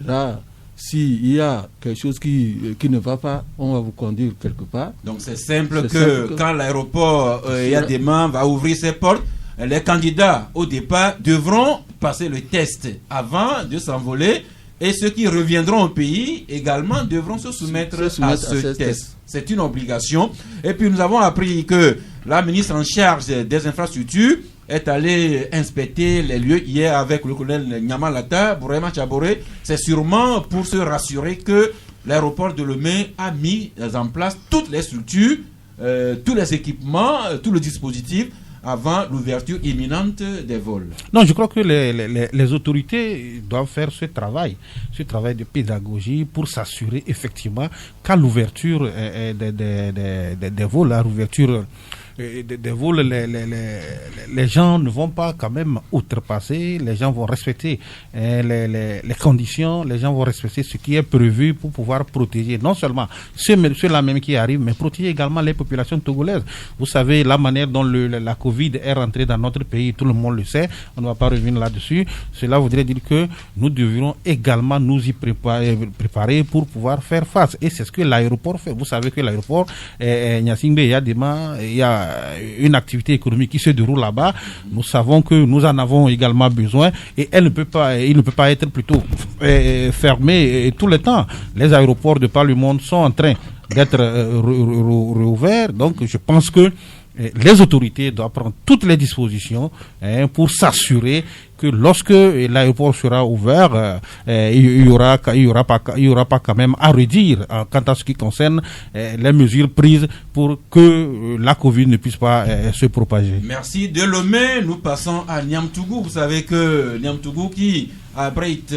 Là, s'il y a quelque chose qui ne va pas, on va vous conduire quelque part. Donc c'est simple que quand l'aéroport Yadema va ouvrir ses portes, les candidats au départ devront passer le test avant de s'envoler et ceux qui reviendront au pays également devront se soumettre à ce test. C'est une obligation. Et puis nous avons appris que la ministre en charge des infrastructures est allé inspecter les lieux hier avec le colonel Nyamalata, Bourema Tchaboré. C'est sûrement pour se rassurer que l'aéroport de Lomé a mis en place toutes les structures, tous les équipements, tout le dispositif avant l'ouverture imminente des vols. Non, je crois que les autorités doivent faire ce travail de pédagogie pour s'assurer effectivement qu'à l'ouverture des vols, à l'ouverture des vols, les gens ne vont pas quand même outrepasser, les gens vont respecter les conditions, les gens vont respecter ce qui est prévu pour pouvoir protéger non seulement ceux-là même qui arrivent, mais protéger également les populations togolaises. Vous savez, la manière dont la Covid est rentrée dans notre pays, tout le monde le sait, on ne va pas revenir là-dessus. Cela voudrait dire que nous devrions également nous y préparer pour pouvoir faire face. Et c'est ce que l'aéroport fait. Vous savez que l'aéroport Gnassingbé, il y a une activité économique qui se déroule là-bas. Nous savons que nous en avons également besoin et il ne peut pas être plutôt fermé tout le temps. Les aéroports de par le monde sont en train d'être réouverts. Donc je pense que les autorités doivent prendre toutes les dispositions pour s'assurer que lorsque l'aéroport sera ouvert, il y aura pas quand même à redire quant à ce qui concerne les mesures prises pour que la Covid ne puisse pas se propager. Merci. De Lomé, nous passons à Niamtougou. Vous savez que Niamtougou qui abrite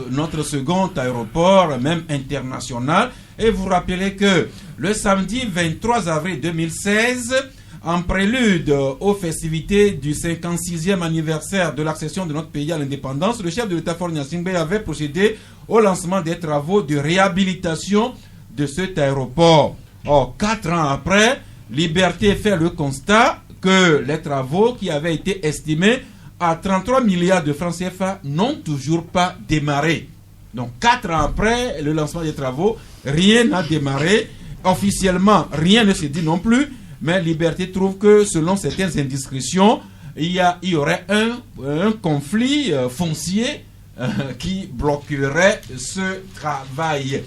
notre second aéroport, même international. Et vous rappelez que le samedi 23 avril 2016, en prélude aux festivités du 56e anniversaire de l'accession de notre pays à l'indépendance, le chef de l'État Fort Gnassingbé avait procédé au lancement des travaux de réhabilitation de cet aéroport. Or, 4 ans après, Liberté fait le constat que les travaux qui avaient été estimés à 33 milliards de francs CFA n'ont toujours pas démarré. Donc 4 ans après le lancement des travaux, rien n'a démarré. Officiellement, rien ne se dit non plus. Mais Liberté trouve que selon certaines indiscrétions, il y aurait un conflit foncier qui bloquerait ce travail.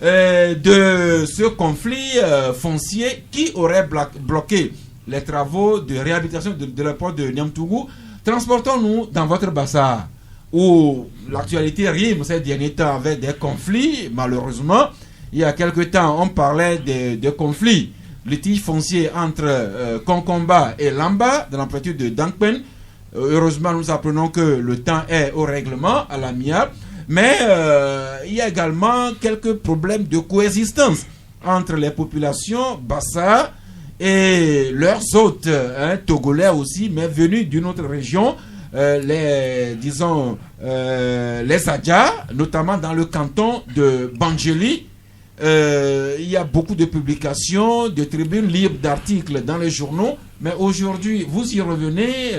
De ce conflit foncier qui aurait bloqué les travaux de réhabilitation de l'aéroport de Niamtougou, transportons-nous dans votre bassin où l'actualité rime ces derniers temps avec des conflits. Malheureusement, il y a quelque temps, on parlait de conflits, litiges fonciers entre Konkomba et Lamba, dans la préfecture de Dankpen. Heureusement, nous apprenons que le temps est au règlement, à l'amiable. Mais il y a également quelques problèmes de coexistence entre les populations Bassa et leurs hôtes, togolais aussi, mais venus d'une autre région, les Adja, notamment dans le canton de Banjeli. Il y a beaucoup de publications, de tribunes libres d'articles dans les journaux, mais aujourd'hui, vous y revenez,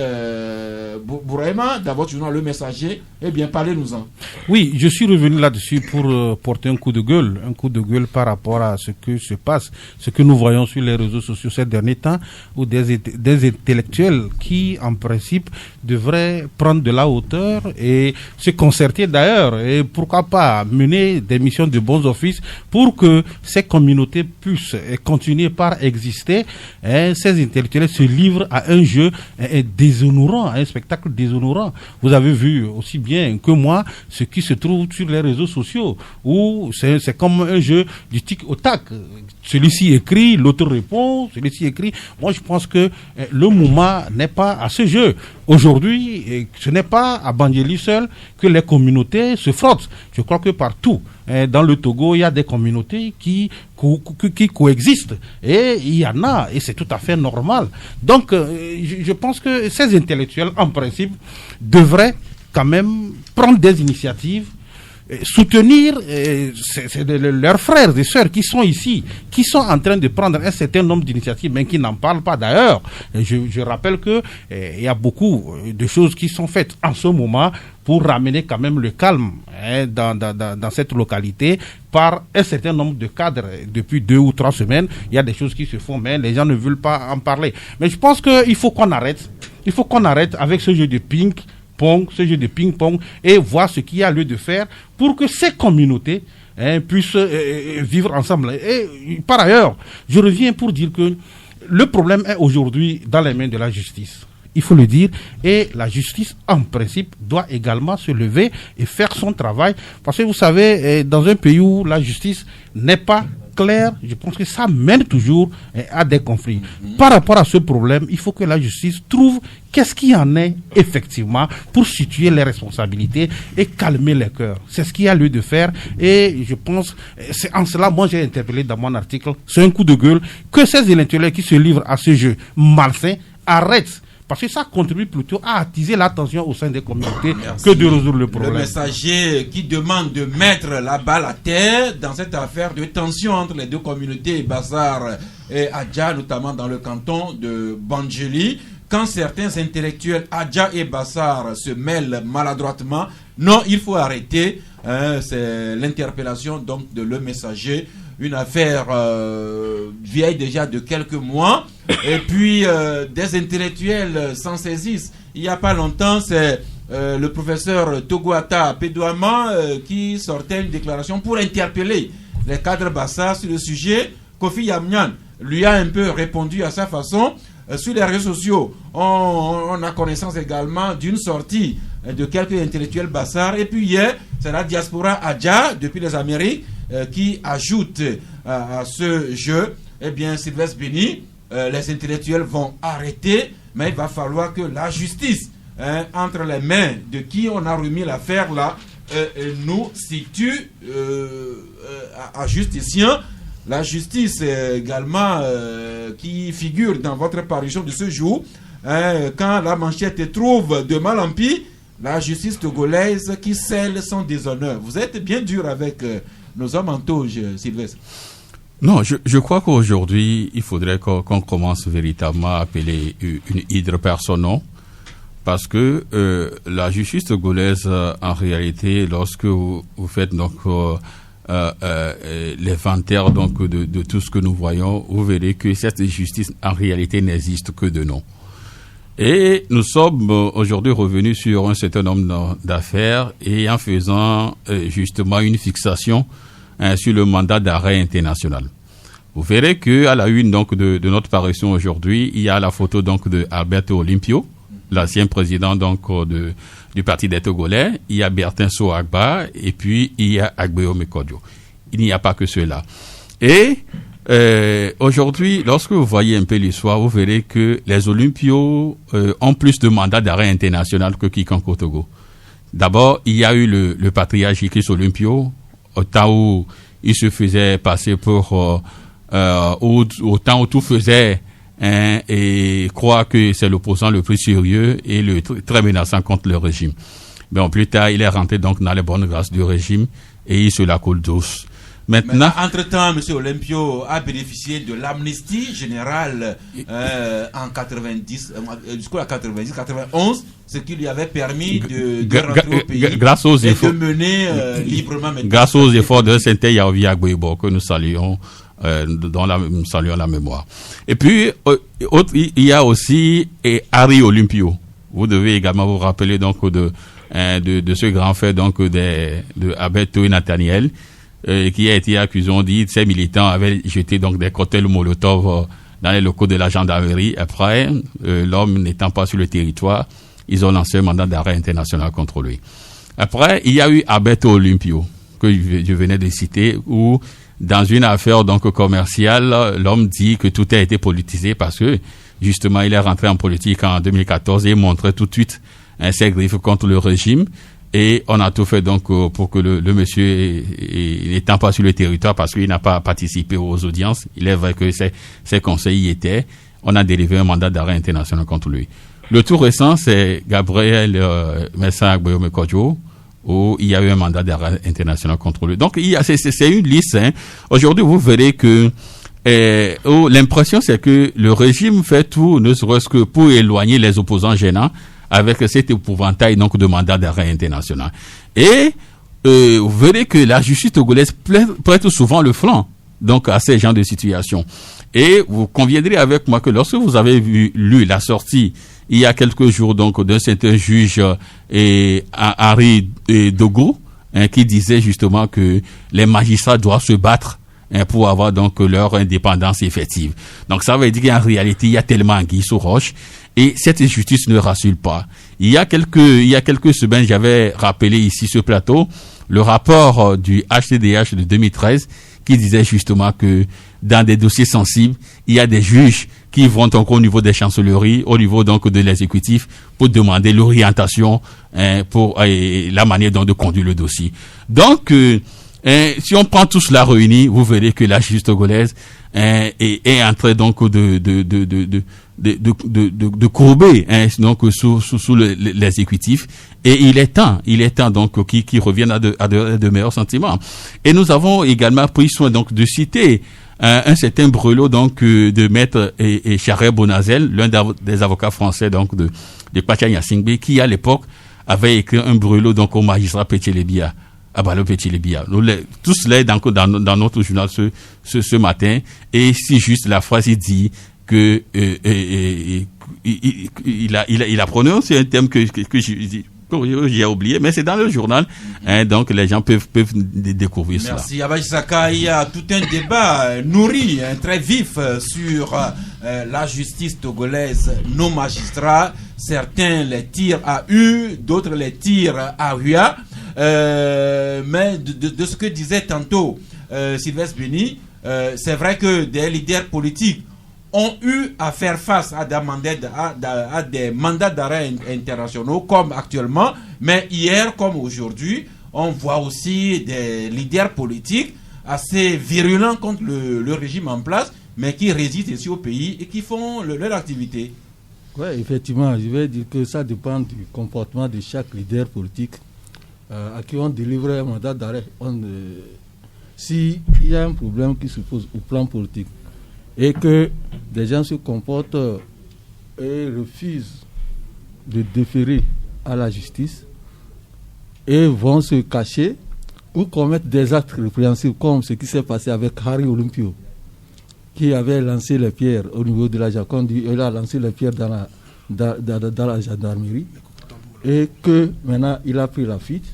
Bouraima, dans votre journal Le Messager. Eh bien, parlez-nous-en. Oui, je suis revenu là-dessus pour porter un coup de gueule par rapport à ce que se passe, ce que nous voyons sur les réseaux sociaux ces derniers temps, où des intellectuels qui, en principe, devraient prendre de la hauteur et se concerter d'ailleurs, et pourquoi pas mener des missions de bons offices pour que ces communautés puissent continuer par exister. Ces intellectuels se livrent à un jeu déshonorant, à un spectacle déshonorant. Vous avez vu aussi bien que moi ce qui se trouve sur les réseaux sociaux, où c'est comme un jeu du tic au tac. Celui-ci écrit, l'autre répond, celui-ci écrit. Moi, je pense que le moment n'est pas à ce jeu. Aujourd'hui, ce n'est pas à Banjeli seul que les communautés se frottent. Je crois que partout, dans le Togo, il y a des communautés qui coexistent. Et il y en a, et c'est tout à fait normal. Donc, je pense que ces intellectuels, en principe, devraient quand même prendre des initiatives, soutenir leurs frères et sœurs qui sont ici, qui sont en train de prendre un certain nombre d'initiatives, mais qui n'en parlent pas d'ailleurs. Je rappelle que il y a beaucoup de choses qui sont faites en ce moment pour ramener quand même le calme dans cette localité par un certain nombre de cadres. Depuis 2 ou 3 semaines, il y a des choses qui se font, mais les gens ne veulent pas en parler. Mais je pense qu'il faut qu'on arrête. Il faut qu'on arrête avec ce jeu de ping-pong et voir ce qu'il y a lieu de faire pour que ces communautés puissent vivre ensemble. Et par ailleurs, je reviens pour dire que le problème est aujourd'hui dans les mains de la justice. Il faut le dire, et la justice, en principe, doit également se lever et faire son travail. Parce que vous savez, dans un pays où la justice n'est pas claire, je pense que ça mène toujours à des conflits. Par rapport à ce problème, il faut que la justice trouve qu'est-ce qu'il y en est effectivement pour situer les responsabilités et calmer les cœurs. C'est ce qu'il y a lieu de faire, et je pense, c'est en cela, moi j'ai interpellé dans mon article, c'est un coup de gueule, que ces intellectuels qui se livrent à ce jeu malsain arrêtent. Parce que ça contribue plutôt à attiser l'attention au sein des communautés que de résoudre le problème. Le Messager qui demande de mettre la balle à terre dans cette affaire de tension entre les deux communautés, Bassar et Adja, notamment dans le canton de Banjeli. Quand certains intellectuels Adja et Bassar se mêlent maladroitement, non, il faut arrêter. C'est l'interpellation donc de Le Messager. Une affaire vieille déjà de quelques mois. Et puis, des intellectuels s'en saisissent. Il n'y a pas longtemps, c'est le professeur Togoata Pedouama qui sortait une déclaration pour interpeller les cadres Bassa sur le sujet. Kofi Yamnian lui a un peu répondu à sa façon. Sur les réseaux sociaux, on a connaissance également d'une sortie de quelques intellectuels Bassar. Et puis hier, c'est la diaspora Adja, depuis les Amériques, qui ajoute à ce jeu. Eh bien, Sylvestre Béni, les intellectuels vont arrêter, mais il va falloir que la justice, entre les mains de qui on a remis l'affaire là, nous situe à justiciens. La justice également qui figure dans votre parution de ce jour, quand la manchette trouve de mal en pis, la justice togolaise qui scelle son déshonneur. Vous êtes bien dur avec nos hommes en toge, Sylvestre. Non, je crois qu'aujourd'hui, il faudrait qu'on commence véritablement à appeler une hydre par son nom, parce que la justice togolaise, en réalité, lorsque vous faites donc l'inventaire donc de tout ce que nous voyons, vous verrez que cette justice en réalité n'existe que de nom. Et nous sommes aujourd'hui revenus sur un certain nombre d'affaires et en faisant justement une fixation sur le mandat d'arrêt international. Vous verrez que à la une donc de notre parution aujourd'hui, il y a la photo donc de Alberto Olympio, l'ancien président donc du Parti des Togolais. Il y a Bertin Soagba et puis il y a Agbeo Mekodjo. Il n'y a pas que cela. Et aujourd'hui, lorsque vous voyez un peu l'histoire, vous verrez que les Olympios ont plus de mandats d'arrêt international que quiconque au Togo. D'abord, il y a eu le patriarche Ikis Olympio, au temps où il se faisait passer pour au temps où tout faisait et croit que c'est l'opposant le plus sérieux et le très menaçant contre le régime. Mais plus tard, il est rentré donc dans les bonnes grâces du régime et il se la coule douce. Maintenant, entre-temps, M. Olympio a bénéficié de l'amnistie générale en 90, jusqu'à 90, 91, ce qui lui avait permis de rentrer au pays grâce aux efforts, de mener librement. Grâce aux efforts de Sainte Yaovi Agboibo que nous saluons, dont nous saluons la mémoire. Et puis, il y a aussi Harry Olympio. Vous devez également vous rappeler donc de ce grand fait donc de Alberto Nathaniel, qui a été accusé, on dit, ces militants avaient jeté donc des cocktails Molotov dans les locaux de la gendarmerie. Après, l'homme n'étant pas sur le territoire, ils ont lancé un mandat d'arrêt international contre lui. Après, il y a eu Alberto Olympio, que je venais de citer, où dans une affaire donc commerciale, l'homme dit que tout a été politisé parce que justement il est rentré en politique en 2014 et montrait tout de suite ses griffes contre le régime. Et on a tout fait donc pour que le monsieur, n'étant pas sur le territoire parce qu'il n'a pas participé aux audiences, il est vrai que ses conseils y étaient, on a délivré un mandat d'arrêt international contre lui. Le tout récent, c'est Gabriel Messa Agbeo Mekodjo, où il y a eu un mandat d'arrêt international contre lui. Donc c'est une liste. Aujourd'hui, vous verrez que l'impression, c'est que le régime fait tout, ne serait-ce que pour éloigner les opposants gênants, avec cet épouvantail donc de mandat d'arrêt international. Et vous verrez que la justice togolaise prête souvent le flanc donc à ces genres de situations. Et vous conviendrez avec moi que lorsque vous avez lu la sortie il y a quelques jours donc d'un certain juge Henri Dogo, qui disait justement que les magistrats doivent se battre pour avoir donc leur indépendance effective. Donc ça veut dire qu'en réalité il y a tellement anguille sous roche. Et cette justice ne rassure pas. Il y a quelques semaines, j'avais rappelé ici ce plateau le rapport du HCDH de 2013 qui disait justement que dans des dossiers sensibles, il y a des juges qui vont donc au niveau des chancelleries, au niveau donc de l'exécutif pour demander l'orientation pour la manière dont de conduire le dossier. Donc, si on prend tout cela réuni, vous verrez que la justice togolaise est en train donc de courber donc sous l'exécutif, et il est temps donc qu'ils reviennent à de meilleurs sentiments. Et nous avons également pris soin donc de citer un certain brûlot donc de maître Charest Bonazel, l'un des avocats français donc de Pachanya Singbe, qui à l'époque avait écrit un brûlot donc au magistrat Pétchelébia. Abalo Pétchelébia. Tout cela est dans notre journal ce matin, et si juste la phrase il dit que il a prononcé un terme que j'ai oublié, mais c'est dans le journal, donc les gens peuvent découvrir cela. Merci Abaye Saka. Il y a tout un débat nourri, très vif sur la justice togolaise, nos magistrats. Certains les tirent à U, d'autres les tirent à Rua. Mais de ce que disait tantôt Sylvestre Béni, c'est vrai que des leaders politiques ont eu à faire face à des mandats d'arrêt internationaux comme actuellement, mais hier comme aujourd'hui, on voit aussi des leaders politiques assez virulents contre le régime en place, mais qui résident ici au pays et qui font leur activité. Oui, effectivement, je vais dire que ça dépend du comportement de chaque leader politique à qui on délivre un mandat d'arrêt. S'il y a un problème qui se pose au plan politique et que des gens se comportent et refusent de déférer à la justice et vont se cacher ou commettre des actes répréhensibles comme ce qui s'est passé avec Harry Olympio, qui avait lancé les pierres au niveau de la Jaconde, il a lancé les pierres dans la gendarmerie, et que maintenant il a pris la fuite.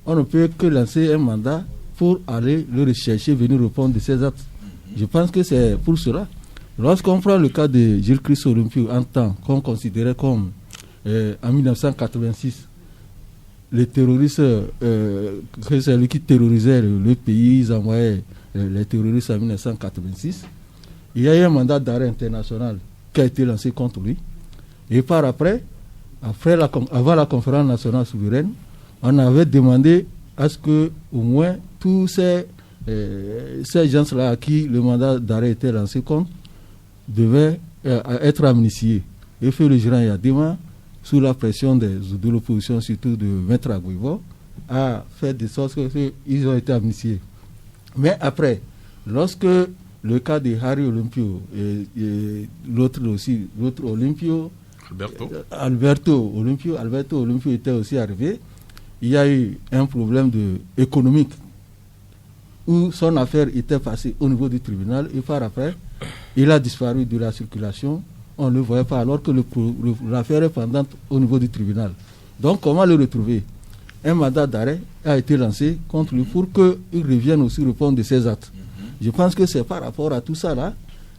On ne peut que lancer un mandat pour aller le rechercher, venir répondre de ses actes. Je pense que c'est pour cela. Lorsqu'on prend le cas de Gilles Christ Olympio en temps qu'on considérait comme en 1986 les terroristes, que c'est lui qui terrorisait le pays, ils envoyaient les terroristes en 1986. Il y a eu un mandat d'arrêt international qui a été lancé contre lui. Et par après, avant la conférence nationale souveraine, on avait demandé à ce que au moins tous ces gens-là à qui le mandat d'arrêt était lancé contre devaient être amnistiés. Et Félix Gérard Yadema, sous la pression de l'opposition, surtout de Maître Agouivo, a fait de sorte qu'ils ont été amnistiés. Mais après, lorsque le cas de Harry Olympio et l'autre Olympio, Alberto Olympio était aussi arrivé, il y a eu un problème économique où son affaire était passée au niveau du tribunal et par après, il a disparu de la circulation. On ne le voyait pas alors que l'affaire est pendante au niveau du tribunal. Donc, comment le retrouver? Un mandat d'arrêt a été lancé contre lui pour qu'il revienne aussi répondre de ses actes. Je pense que c'est par rapport à tout ça là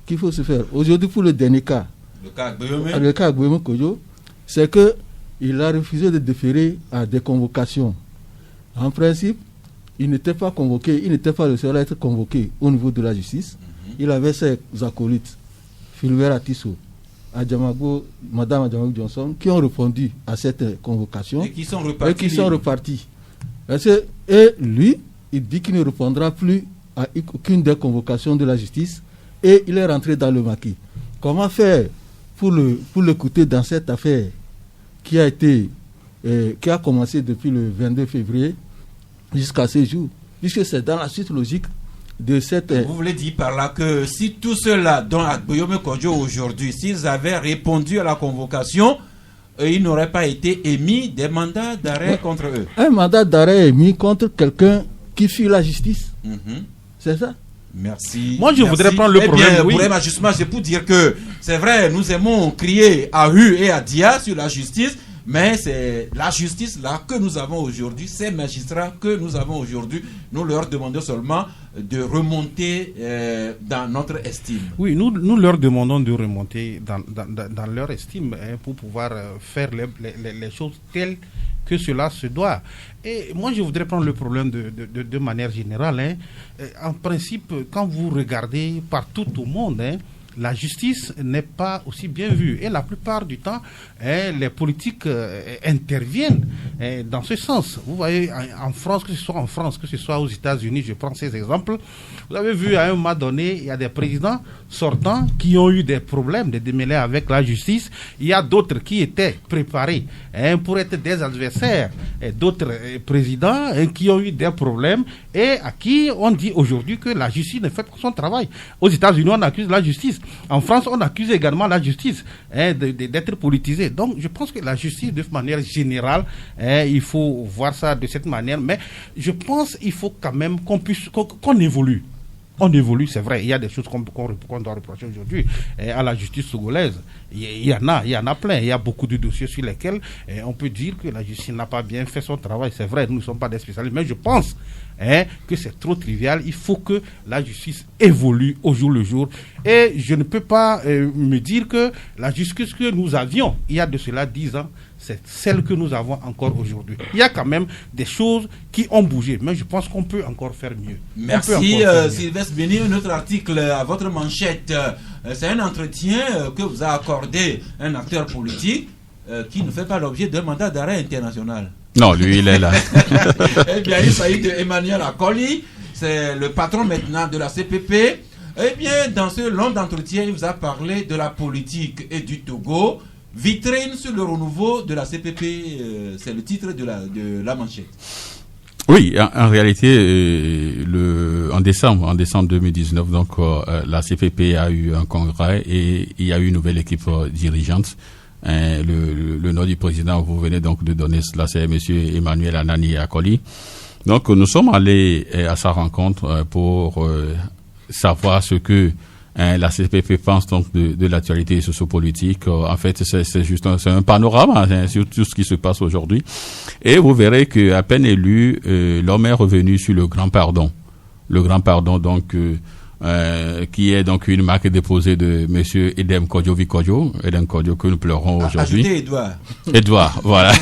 qu'il faut se faire. Aujourd'hui, pour le dernier cas, le cas Agboyome Kodjo, c'est qu'il a refusé de déférer à des convocations. En principe, il n'était pas convoqué, il n'était pas le seul à être convoqué au niveau de la justice. Il avait ses acolytes, Philbert Atisso, Madame Adjamago Johnson, qui ont répondu à cette convocation et qui sont repartis. Et lui, il dit qu'il ne répondra plus à aucune des convocations de la justice et il est rentré dans le maquis. Comment faire pour l'écouter dans cette affaire qui a commencé depuis le 22 février jusqu'à ce jour, puisque c'est dans la suite logique de cette... Vous voulez dire par là que si tous ceux-là, dont Agboyome Kodjo aujourd'hui, s'ils avaient répondu à la convocation, il n'aurait pas été émis des mandats d'arrêt contre eux. Un mandat d'arrêt émis contre quelqu'un qui fuit la justice. C'est ça. Merci. Moi, je voudrais prendre le problème. Pour justement, c'est pour dire que c'est vrai, nous aimons crier à Hu et à Dia sur la justice, mais c'est la justice là que nous avons aujourd'hui, ces magistrats que nous avons aujourd'hui, nous leur demandons seulement de remonter dans notre estime. Oui, nous leur demandons de remonter dans leur estime pour pouvoir faire les choses telles que cela se doit. Et moi, je voudrais prendre le problème de manière générale. En principe, quand vous regardez partout au monde, la justice n'est pas aussi bien vue. Et la plupart du temps, les politiques interviennent dans ce sens. Vous voyez, en France, que ce soit en France, que ce soit aux États-Unis, je prends ces exemples. Vous avez vu, à un moment donné, il y a des présidents sortants qui ont eu des problèmes, des démêlés avec la justice. Il y a d'autres qui étaient préparés pour être des adversaires. Et d'autres présidents qui ont eu des problèmes et à qui on dit aujourd'hui que la justice ne fait pas son travail. Aux États-Unis, on accuse la justice. En France, on accuse également la justice d'être politisée. Donc, je pense que la justice, de manière générale, il faut voir ça de cette manière. Mais je pense qu'il faut quand même qu'on évolue. On évolue, c'est vrai. Il y a des choses qu'on doit reprocher aujourd'hui à la justice togolaise. Il y en a plein. Il y a beaucoup de dossiers sur lesquels on peut dire que la justice n'a pas bien fait son travail. C'est vrai, nous ne sommes pas des spécialistes. Mais je pense que c'est trop trivial. Il faut que la justice évolue au jour le jour. Et je ne peux pas me dire que la justice que nous avions il y a de cela 10 ans, c'est celle que nous avons encore aujourd'hui. Il y a quand même des choses qui ont bougé, mais je pense qu'on peut encore faire mieux. Merci Sylvestre Béni. Un autre article à votre manchette, c'est un entretien que vous a accordé un acteur politique qui ne fait pas l'objet d'un mandat d'arrêt international. Non, lui il est là. Eh bien, il s'agit d'Emmanuel Akoli, c'est le patron maintenant de la CPP. Eh bien, dans ce long entretien, il vous a parlé de la politique et du Togo. Vitrine sur le renouveau de la CPP, c'est le titre de la manchette. Oui, en réalité, en décembre 2019, donc la CPP a eu un congrès et il y a eu une nouvelle équipe dirigeante. Le nom du président, vous venez donc de donner cela, c'est M. Emmanuel Anani Akoli. Donc nous sommes allés à sa rencontre pour savoir ce que la CPP pense donc de l'actualité sociopolitique. En fait, c'est juste un panorama sur tout ce qui se passe aujourd'hui. Et vous verrez qu'à peine élu, l'homme est revenu sur le grand pardon. Le grand pardon, donc, qui est donc une marque déposée de monsieur Edem Kodjo que nous pleurons aujourd'hui. Ajoutez Edouard, voilà,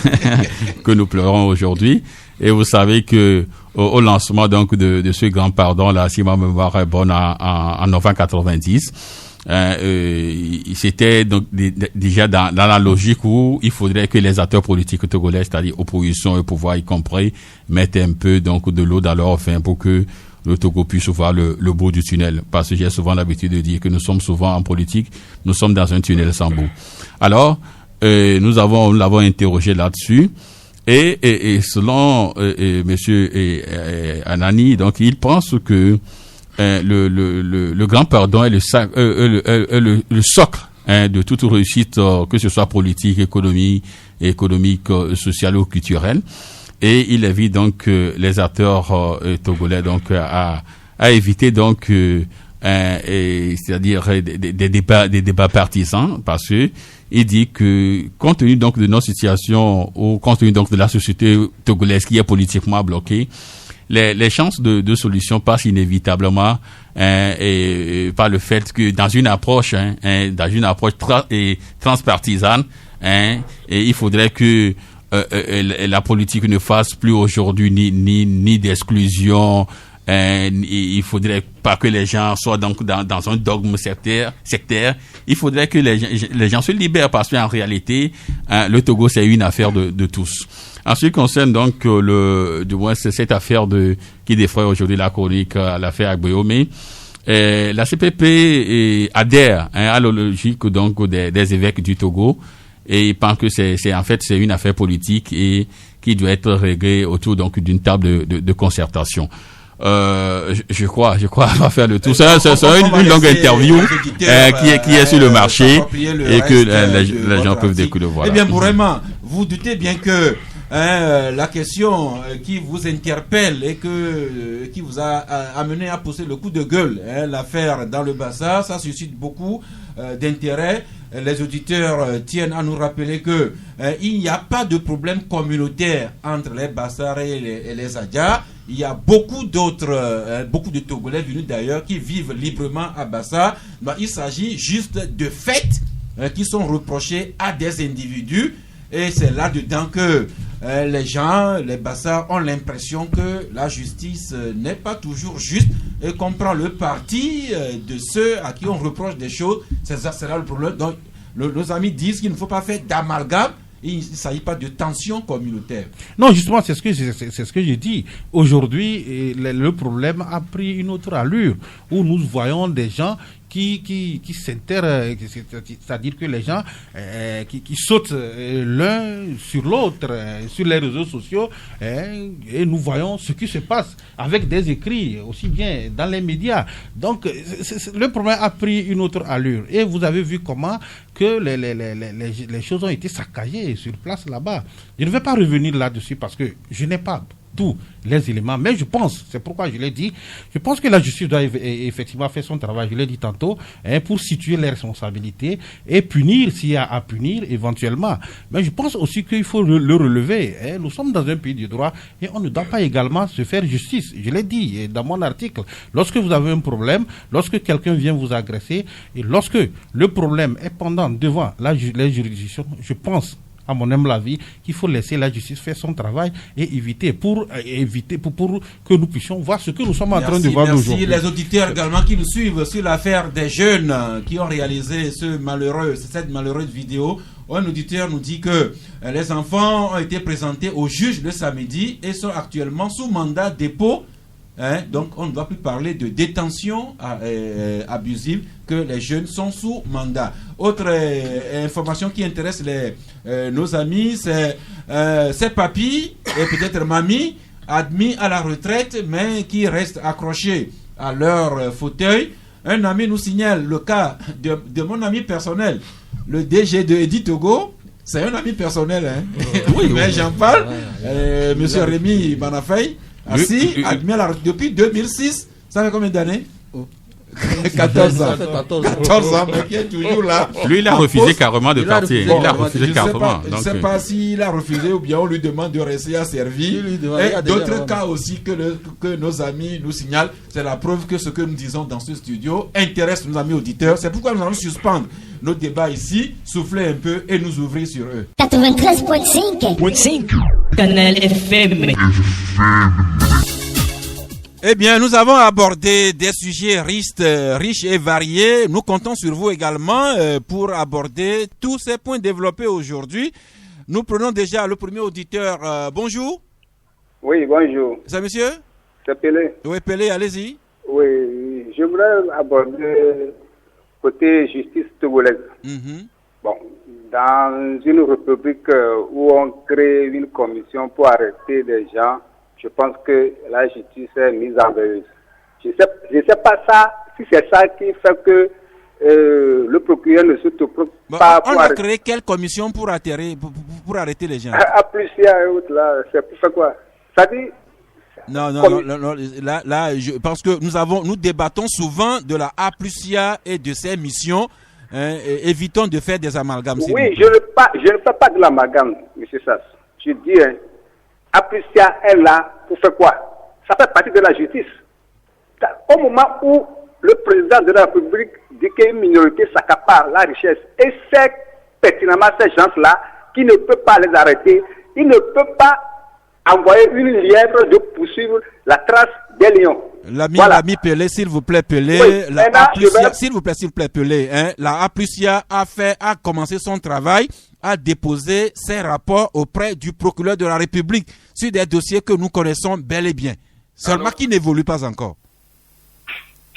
que nous pleurons aujourd'hui. Et vous savez que au lancement donc de ce grand pardon là, si ma mémoire est bonne, en novembre 90, c'était donc déjà dans la logique où il faudrait que les acteurs politiques togolais, c'est-à-dire opposition et pouvoir y compris, mettent un peu donc de l'eau dans leur vin pour que le Togo puisse voir le bout du tunnel. Parce que j'ai souvent l'habitude de dire que nous sommes souvent en politique, nous sommes dans un tunnel sans bout. Alors, nous l'avons interrogé là-dessus. Et selon monsieur Anani, donc il pense que le grand pardon est le socle de toute réussite, que ce soit politique, économique, sociale ou culturelle. Et il invite donc les acteurs togolais donc à éviter donc c'est-à-dire des débats partisans, parce que il dit que compte tenu donc de notre situation ou compte tenu donc de la société togolaise qui est politiquement bloquée, les chances de solution passent inévitablement par le fait que dans une approche transpartisane, et il faudrait que la politique ne fasse plus aujourd'hui ni d'exclusion. Il faudrait pas que les gens soient donc dans un dogme sectaire. Il faudrait que les gens se libèrent, parce qu'en réalité, le Togo, c'est une affaire de tous. En ce qui concerne donc du moins c'est cette affaire qui défraie aujourd'hui la chronique, l'affaire Agbeomé, la CPP adhère à la logique donc des évêques du Togo, et il pense que c'est une affaire politique et qui doit être réglée autour donc d'une table de concertation. Je crois, on va faire le tour. C'est une longue interview qui est sur le marché et que les gens peuvent découvrir. Voilà. Eh bien, vraiment, vous doutez bien que la question qui vous interpelle et qui vous a amené à pousser le coup de gueule, l'affaire dans le Bassa, ça suscite beaucoup d'intérêt. Les auditeurs tiennent à nous rappeler que il n'y a pas de problème communautaire entre les Bassar et les Adja. Il y a beaucoup de Togolais venus d'ailleurs qui vivent librement à Bassa. Il s'agit juste de faits qui sont reprochés à des individus. Et c'est là-dedans que les Bassar ont l'impression que la justice n'est pas toujours juste et qu'on prend le parti de ceux à qui on reproche des choses. C'est là le problème. Donc, nos amis disent qu'il ne faut pas faire d'amalgame. Il ne s'agit pas de tension communautaire. Non, justement, c'est ce que j'ai dit. Aujourd'hui, le problème a pris une autre allure, où nous voyons des gens qui s'intèrent, c'est-à-dire que les gens qui sautent l'un sur l'autre sur les réseaux sociaux, et nous voyons ce qui se passe avec des écrits, aussi bien dans les médias. Donc, le problème a pris une autre allure. Et vous avez vu comment que les choses ont été saccagées sur place là-bas. Je ne vais pas revenir là-dessus parce que je n'ai pas tous les éléments, mais je pense, c'est pourquoi je l'ai dit, je pense que la justice doit effectivement faire son travail, je l'ai dit tantôt, pour situer les responsabilités et punir s'il y a à punir éventuellement. Mais je pense aussi qu'il faut le relever. Nous sommes dans un pays du droit et on ne doit pas également se faire justice. Je l'ai dit dans mon article. Lorsque vous avez un problème, lorsque quelqu'un vient vous agresser et lorsque le problème est pendant devant les juridictions, je pense, à mon humble avis, qu'il faut laisser la justice faire son travail et éviter pour que nous puissions voir ce que nous sommes en train de voir aujourd'hui. Merci les auditeurs également qui nous suivent sur l'affaire des jeunes qui ont réalisé cette malheureuse vidéo. Un auditeur nous dit que les enfants ont été présentés au juge le samedi et sont actuellement sous mandat dépôt. Donc on ne doit plus parler de détention abusive, que les jeunes sont sous mandat. Autre information qui intéresse nos amis, c'est papy et peut-être mamie admis à la retraite mais qui restent accrochés à leur fauteuil. Un ami nous signale le cas de mon ami personnel, le DG de Edi Togo. C'est un ami personnel, oui, mais j'en parle. Monsieur Rémi Banafay. Ah si, admis depuis 2006, ça fait combien d'années? 14 ans. 14 ans, mais qui est toujours là. Lui, il a refusé carrément de partir. Il a refusé carrément. Je ne sais pas s'il a refusé ou bien on lui demande de rester à servir. Et d'autres cas aussi que nos amis nous signalent, c'est la preuve que ce que nous disons dans ce studio intéresse nos amis auditeurs. C'est pourquoi nous allons suspendre nos débats ici, souffler un peu et nous ouvrir sur eux. 93.5 Canal FM. Eh bien, nous avons abordé des sujets riches et variés. Nous comptons sur vous également pour aborder tous ces points développés aujourd'hui. Nous prenons déjà le premier auditeur. Bonjour. Oui, bonjour. C'est monsieur? C'est Pelé. Oui, Pelé, allez-y. Oui, je voudrais aborder côté justice togolaise. Bon, dans une république où on crée une commission pour arrêter des gens, je pense que la justice est mise en veilleuse. Je sais pas ça, si c'est ça qui fait que le procureur ne se trompe pas. On a créé quelle commission pour arrêter les gens? Applucia et autres là, c'est pour faire quoi? Ça dit. Non, là, je pense que nous débattons souvent de la Applucia et de ses missions. Évitons de faire des amalgames. Oui, je ne fais pas de l'amalgame, M. Sass. Je dis, Applucia est là pour faire quoi? Ça fait partie de la justice. Au moment où le président de la République dit qu'une minorité s'accapare la richesse et c'est pertinemment ces gens-là qui ne peut pas les arrêter, il ne peut pas envoyer une lièvre de poursuivre la trace des lions. L'ami Pelé, s'il vous plaît, Pelé. Oui, s'il vous plaît, Pelé. La Applucia a commencé son travail, a déposé ses rapports auprès du procureur de la République sur des dossiers que nous connaissons bel et bien. Seulement qui n'évolue pas encore.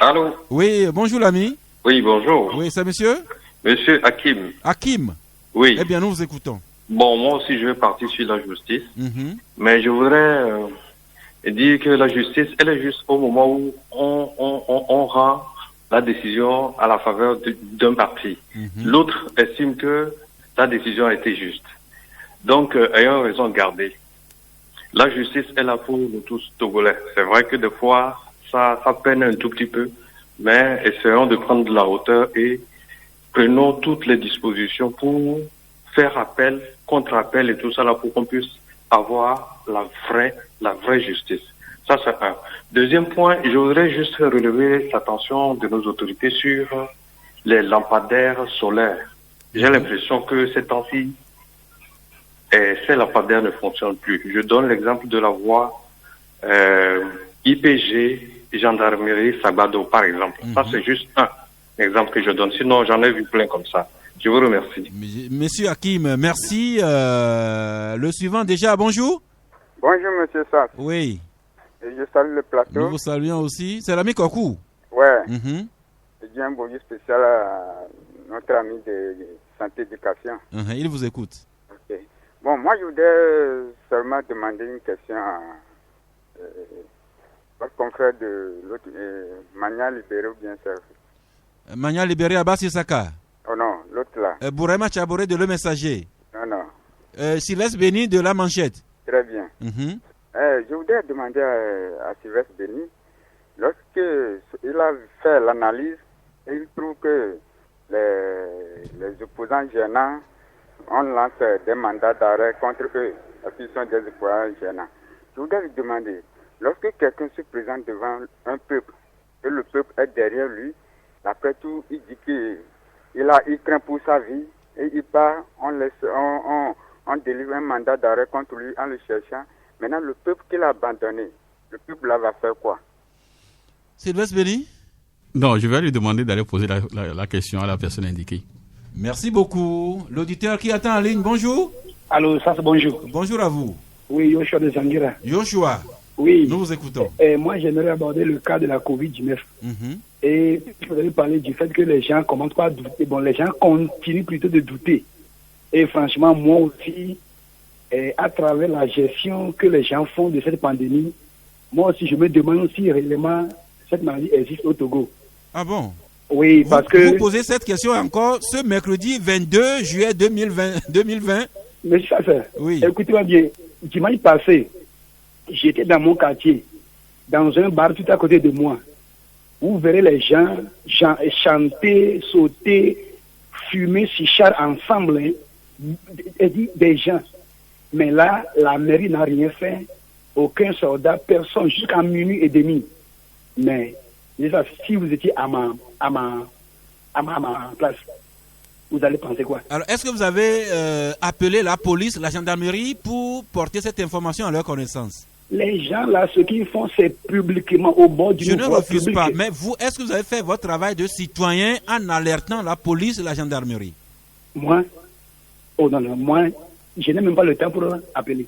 Allô? Oui, bonjour l'ami. Oui, bonjour. Oui, c'est monsieur? Monsieur Hakim. Hakim? Oui. Eh bien, nous vous écoutons. Bon, moi aussi, je vais partir sur la justice. Mais je voudrais dire que la justice, elle est juste au moment où on rend la décision à la faveur d'un parti. L'autre estime que la décision a été juste. Donc, ayons raison de garder. La justice est là pour nous tous Togolais. C'est vrai que des fois, ça peine un tout petit peu, mais essayons de prendre de la hauteur et prenons toutes les dispositions pour faire appel, contre-appel et tout ça là pour qu'on puisse avoir la vraie justice. Ça, c'est un. Deuxième point, je voudrais juste relever l'attention de nos autorités sur les lampadaires solaires. J'ai l'impression que ces temps-ci, ces lampadaires ne fonctionnent plus. Je donne l'exemple de la voie IPG, gendarmerie, Sabado, par exemple. Ça, c'est juste un exemple que je donne. Sinon, j'en ai vu plein comme ça. Je vous remercie. Monsieur Hakim, merci. Le suivant déjà, bonjour. Bonjour, monsieur Sass. Oui. Et je salue le plateau. Nous vous saluons aussi. C'est l'ami Kokou. Ouais. Je dis un bonjour spécial à notre ami de santé éducation. Il vous écoute. Ok. Bon, moi, je voudrais seulement demander une question à votre confrère de l'autre, Mania Libéré ou bien ça. Mania Libéré Abassi Saka. Oh non, l'autre là. Bourema Chaboré de Le Messager. Non. Sylvestre Béni de La Manchette. Très bien. Je voudrais demander à Sylvestre Béni, lorsqu'il a fait l'analyse, il trouve que les opposants gênants, on lance des mandats d'arrêt contre eux, parce qu'ils sont des opposants gênants. Je voudrais lui demander, lorsque quelqu'un se présente devant un peuple, et le peuple est derrière lui, après tout, il dit qu'il craint pour sa vie, et il part, on délivre un mandat d'arrêt contre lui en le cherchant. Maintenant, le peuple qu'il a abandonné, le peuple là va faire quoi? Sylvestre Béni? Non, je vais lui demander d'aller poser la question à la personne indiquée. Merci beaucoup. L'auditeur qui attend en ligne, bonjour. Allô, ça c'est bonjour. Bonjour à vous. Oui, Yoshua de Zangira. Yoshua. Oui. Nous vous écoutons. Moi, j'aimerais aborder le cas de la Covid-19. Et vous avez parlé du fait que les gens commencent pas à douter. Bon, les gens continuent plutôt de douter. Et franchement, moi aussi, à travers la gestion que les gens font de cette pandémie, moi aussi, je me demande si réellement cette maladie existe au Togo. Ah bon? Oui, parce que... Vous posez cette question encore ce mercredi 22 juillet 2020. Mais ça, oui. Écoutez-moi bien, dimanche passé, j'étais dans mon quartier, dans un bar tout à côté de moi. Vous verrez les gens chanter, sauter, fumer, chichar ensemble, des gens. Mais là, la mairie n'a rien fait, aucun soldat, personne, jusqu'à minuit et demi. Mais si vous étiez à ma place, vous allez penser quoi? Alors, est-ce que vous avez appelé la police, la gendarmerie pour porter cette information à leur connaissance? Les gens là, ce qu'ils font, c'est publiquement au bord d'une voie publique. Je ne refuse pas, mais vous, est-ce que vous avez fait votre travail de citoyen en alertant la police et la gendarmerie? Moi? Oh non, moi, je n'ai même pas le temps pour appeler.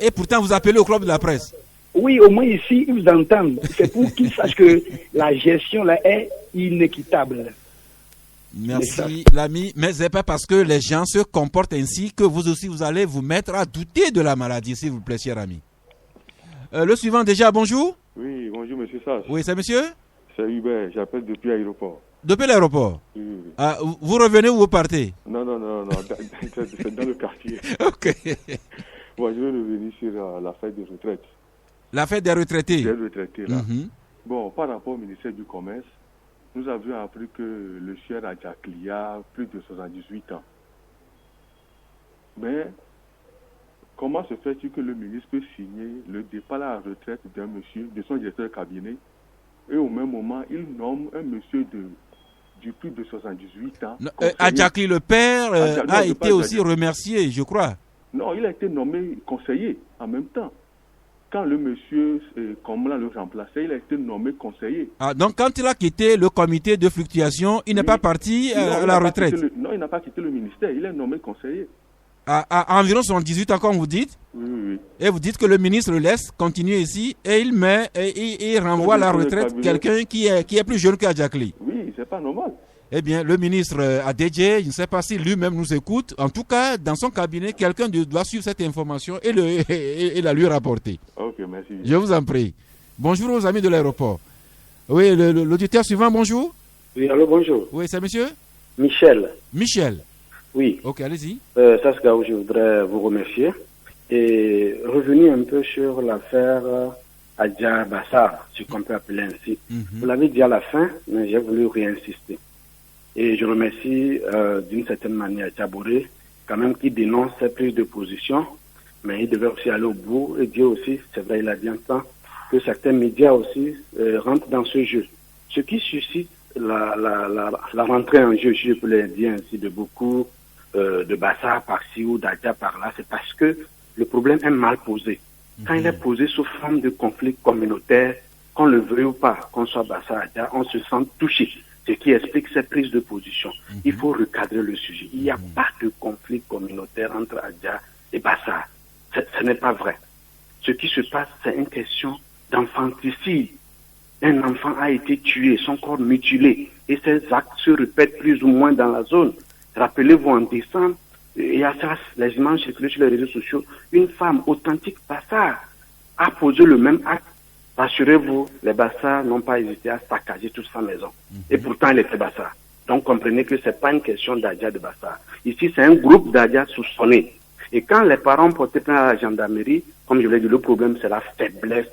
Et pourtant, vous appelez au club de la presse? Oui, au moins ici, ils vous entendent. C'est pour qu'ils sachent que la gestion là est inéquitable. Merci, l'ami. Mais c'est pas parce que les gens se comportent ainsi que vous aussi, vous allez vous mettre à douter de la maladie, s'il vous plaît, cher ami. Le suivant, déjà, bonjour. Oui, bonjour, monsieur Sass. Oui, c'est monsieur? C'est Hubert, j'appelle depuis l'aéroport. Depuis l'aéroport? Oui. Ah, vous revenez ou vous partez? Non, c'est dans le quartier. Ok. Bon, je vais revenir sur la fête des retraites. La fête des retraités? Des retraités, là. Bon, par rapport au ministère du Commerce, nous avions appris que le cher Adjakli a plus de 78 ans. Mais comment se fait-il que le ministre peut signer le départ à la retraite d'un monsieur, de son directeur de cabinet, et au même moment, il nomme un monsieur du plus de 78 ans. Adjakli, le père, a été aussi remercié, je crois. Non, il a été nommé conseiller en même temps. Quand le monsieur, comme là, le remplaçait, il a été nommé conseiller. Ah, donc quand il a quitté le comité de fluctuation, il n'est pas parti à la retraite? Non, il n'a pas quitté le ministère, il est nommé conseiller. À environ 78 ans, comme vous dites? Oui. Et vous dites que le ministre le laisse continuer ici et il renvoie à la retraite quelqu'un qui est plus jeune qu'Adjakli. Oui, c'est pas normal. Eh bien, le ministre Adedje, je ne sais pas si lui-même nous écoute. En tout cas, dans son cabinet, quelqu'un doit suivre cette information et la lui rapporter. Ok, merci. Je vous en prie. Bonjour aux amis de l'aéroport. Oui, l'auditeur suivant, bonjour. Oui, allô, bonjour. Oui, c'est monsieur Michel. Michel. Oui. Ok, allez-y. Saska, je voudrais vous remercier et revenir un peu sur l'affaire Adja Bassar, si on peut appeler ainsi. Vous l'avez dit à la fin, mais j'ai voulu réinsister. Et je remercie d'une certaine manière Tchabouré, quand même, qui dénonce ces prises de position, mais il devait aussi aller au bout et dire aussi, c'est vrai, il a bien temps, que certains médias aussi rentrent dans ce jeu. Ce qui suscite la rentrée en jeu, si je peux le dire ainsi, de beaucoup de Bassar par-ci ou d'Adja par-là, c'est parce que le problème est mal posé. Quand il est posé sous forme de conflit communautaire, qu'on le veuille ou pas, qu'on soit Bassar Adja, on se sent touché. Ce qui explique cette prise de position. Il faut recadrer le sujet. Il n'y a pas de conflit communautaire entre Adja et Bassar. Ce n'est pas vrai. Ce qui se passe, c'est une question d'enfanticide. Un enfant a été tué, son corps mutilé, et ces actes se répètent plus ou moins dans la zone. Rappelez-vous, en décembre, il y a ça, les images circulées sur les réseaux sociaux, une femme authentique Bassar a posé le même acte. Rassurez-vous, les Bassar n'ont pas hésité à saccager toute sa maison. Et pourtant, elle était Bassar. Donc, comprenez que ce n'est pas une question d'Adja de Bassar. Ici, c'est un groupe d'Adja soupçonnés. Et quand les parents portaient plainte à la gendarmerie, comme je l'ai dit, le problème, c'est la faiblesse,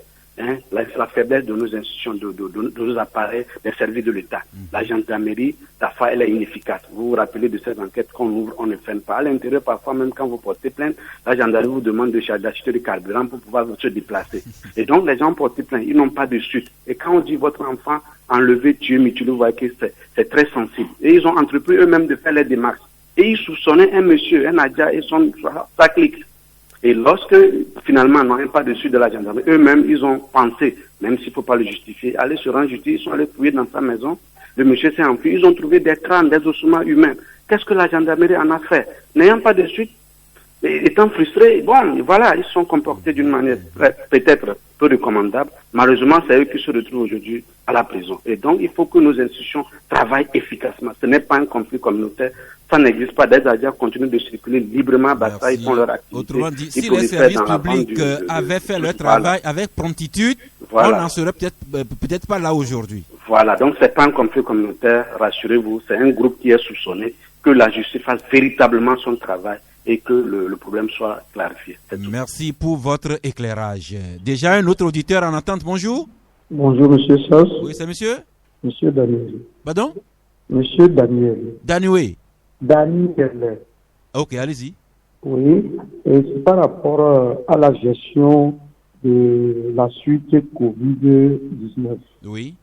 la faiblesse de nos institutions, de nos appareils, des services de l'État. La gendarmerie, parfois, elle est inefficace. Vous vous rappelez de ces enquêtes qu'on ouvre, on ne freine pas. À l'intérieur, parfois, même quand vous portez plainte, la gendarmerie vous demande d'acheter du carburant pour pouvoir se déplacer. Et donc, les gens portent plainte, ils n'ont pas de suite. Et quand on dit votre enfant enlevé, tué, mutilé, vous voyez que c'est très sensible. Et ils ont entrepris eux-mêmes de faire les démarches. Et ils soupçonnaient un monsieur, un Adja et sa clique. Et lorsque, finalement, n'ont pas de suite de la gendarmerie, eux-mêmes, ils ont pensé, même s'il ne faut pas le justifier, aller se rendre justice, ils sont allés fouiller dans sa maison, le monsieur s'est enfui, ils ont trouvé des crânes, des ossements humains. Qu'est-ce que la gendarmerie en a fait? N'ayant pas de suite, étant frustrés, bon, voilà, ils sont comportés d'une manière peut-être peu recommandable. Malheureusement, c'est eux qui se retrouvent aujourd'hui à la prison. Et donc, il faut que nos institutions travaillent efficacement. Ce n'est pas un conflit communautaire. Ça n'existe pas. Des Adja continuent de circuler librement à Bassar, ils font leur activité. Autrement dit, si les services publics avaient fait leur travail avec promptitude, on n'en serait peut-être pas là aujourd'hui. Voilà, donc c'est pas un conflit communautaire, rassurez-vous, c'est un groupe qui est soupçonné, que la justice fasse véritablement son travail et que le problème soit clarifié. Merci pour votre éclairage. Déjà un autre auditeur en attente, bonjour. Bonjour, monsieur Sos. Oui, c'est monsieur? Monsieur Daniel. Pardon? Monsieur Daniel. Daniel. Daniel. Ok, allez-y. Oui, et c'est par rapport à la gestion de la suite Covid-19. Oui.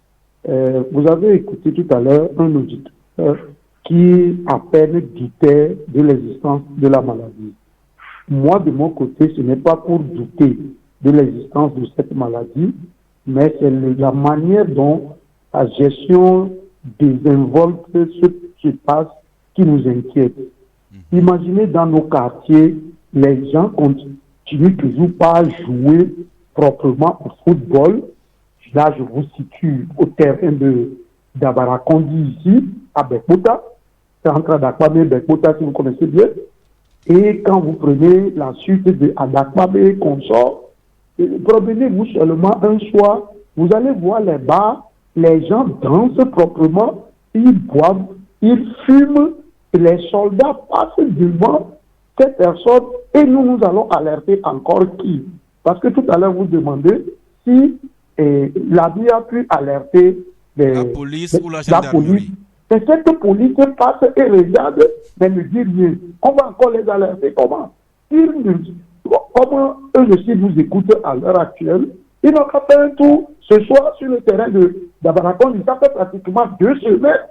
Vous avez écouté tout à l'heure un auditeur qui à peine doutait de l'existence de la maladie. Moi, de mon côté, ce n'est pas pour douter de l'existence de cette maladie, mais c'est la manière dont la gestion désinvolte ce qui se passe qui nous inquiète. Imaginez dans nos quartiers, les gens continuent toujours pas à jouer proprement au football. Là, je vous situe au terrain de d'Abarakondi ici, à Bekota. C'est en train d'Akpabé, Bekota, si vous connaissez bien. Et quand vous prenez la suite de Adakpabé, consort, promenez-vous seulement un soir, vous allez voir les bars, les gens dansent proprement, ils boivent, ils fument, et les soldats passent devant ces personnes et nous allons alerter encore qui? Parce que tout à l'heure vous demandez si l'AMI a pu alerter la police ou la gendarmerie. Et cette police passe et regarde, mais ne dit rien. On va encore les alerter comment? Comment eux aussi nous écoutent à l'heure actuelle? Ils n'ont pas fait un tour ce soir sur le terrain d'Abarakon. Ça fait pratiquement 2 semaines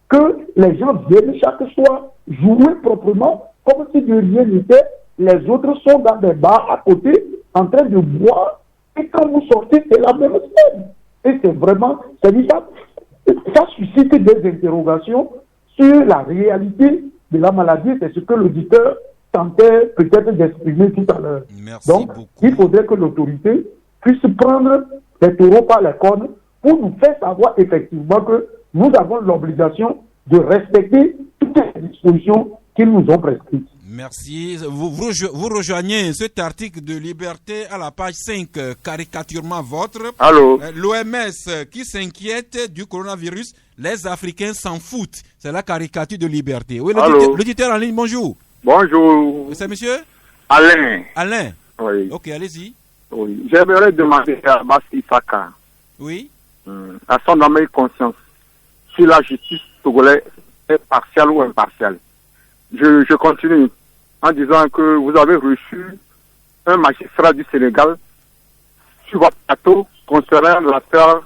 que les gens viennent chaque soir jouer proprement comme si de rien n'était. Les autres sont dans des bars à côté en train de boire et quand vous sortez, c'est la même scène. Et c'est vraiment, ça suscite des interrogations sur la réalité de la maladie. C'est ce que l'auditeur tentait peut-être d'exprimer tout à l'heure. Donc, il faudrait que l'autorité puisse prendre les taureaux par les cornes pour nous faire savoir effectivement que nous avons l'obligation de respecter toutes les dispositions qu'ils nous ont prescrites. Merci. Vous rejoignez cet article de Liberté à la page 5, caricaturement votre. Allô. L'OMS qui s'inquiète du coronavirus, les Africains s'en foutent. C'est la caricature de Liberté. Oui, l'auditeur en ligne, bonjour. Bonjour. C'est monsieur Alain. Alain. Oui. Ok, allez-y. Oui. J'aimerais demander à Abbas Issaka. Oui. À son âme et conscience, si la justice togolaise est partielle ou impartiale. Je continue en disant que vous avez reçu un magistrat du Sénégal sur votre plateau concernant l'affaire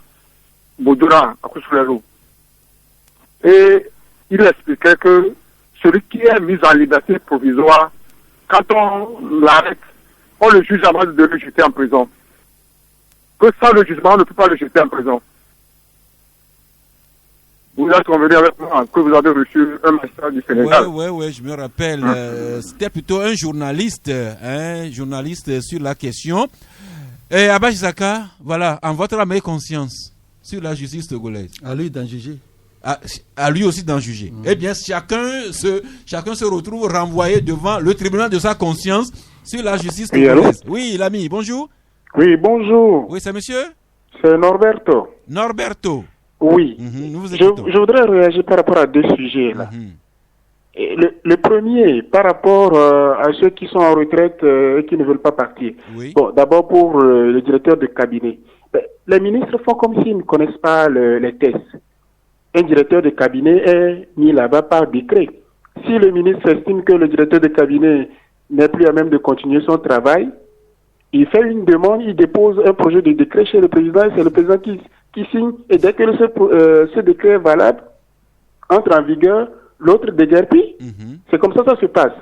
Boudoura à Kousoulérou. Et il expliquait que celui qui est mis en liberté provisoire, quand on l'arrête, on le juge avant de le jeter en prison. Que sans le jugement, on ne peut pas le jeter en prison. Vous êtes convenu avec moi que vous avez reçu un magistrat du Sénégal. Oui, je me rappelle. C'était plutôt un journaliste sur la question. Et Abbas Issaka, voilà, en votre âme et conscience, sur la justice togolaise. À lui d'en juger. À lui aussi d'en juger. Eh bien, chacun se retrouve renvoyé devant le tribunal de sa conscience sur la justice togolaise. Oui, l'ami, bonjour. Oui, bonjour. Oui, c'est monsieur? C'est Norberto. Norberto. Oui. Je voudrais réagir par rapport à 2 sujets là. Et le premier, par rapport à ceux qui sont en retraite et qui ne veulent pas partir. Oui. Bon, d'abord pour le directeur de cabinet. Les ministres font comme s'ils ne connaissent pas les tests. Un directeur de cabinet est mis là-bas par décret. Si le ministre estime que le directeur de cabinet n'est plus à même de continuer son travail, il fait une demande, il dépose un projet de décret chez le président et c'est le président qui signe. Et dès que ce décret est valable, entre en vigueur, l'autre déguerpit. C'est comme ça que ça se passe.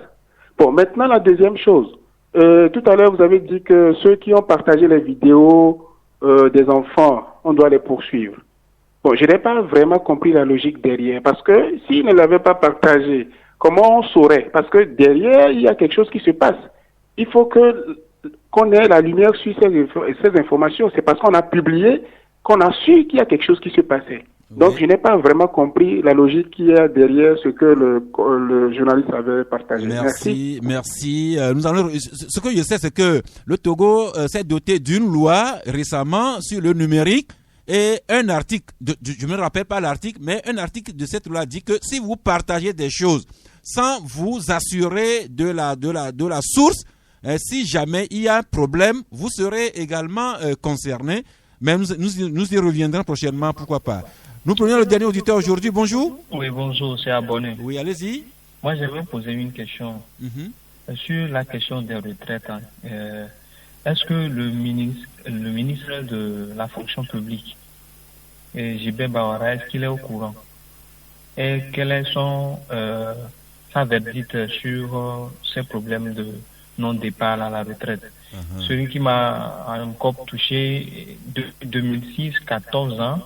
Bon, maintenant la deuxième chose. Tout à l'heure, vous avez dit que ceux qui ont partagé les vidéos des enfants, on doit les poursuivre. Bon, je n'ai pas vraiment compris la logique derrière. Parce que s'ils ne l'avaient pas partagé, comment on saurait? Parce que derrière, il y a quelque chose qui se passe. Il faut qu'on ait la lumière sur ces informations. C'est parce qu'on a publié qu'on a su qu'il y a quelque chose qui se passait. Donc, je n'ai pas vraiment compris la logique qu'il y a derrière ce que le journaliste avait partagé. Merci. Ce que je sais, c'est que le Togo s'est doté d'une loi récemment sur le numérique Et un article, je ne me rappelle pas l'article, mais un article de cette loi dit que si vous partagez des choses sans vous assurer de la source, si jamais il y a un problème, vous serez également concerné. Mais nous y reviendrons prochainement, pourquoi pas. Nous prenons le dernier auditeur aujourd'hui. Bonjour. Oui, bonjour, c'est Abonné. Oui, allez-y. Moi, je vais poser une question. Sur la question des retraites. Est-ce que le ministre de la fonction publique, J.B. Bawara, est-ce qu'il est au courant? Et quel est sa verdict sur ces problèmes de non-départ à la retraite? Celui qui m'a encore touché depuis 2006, 14 ans,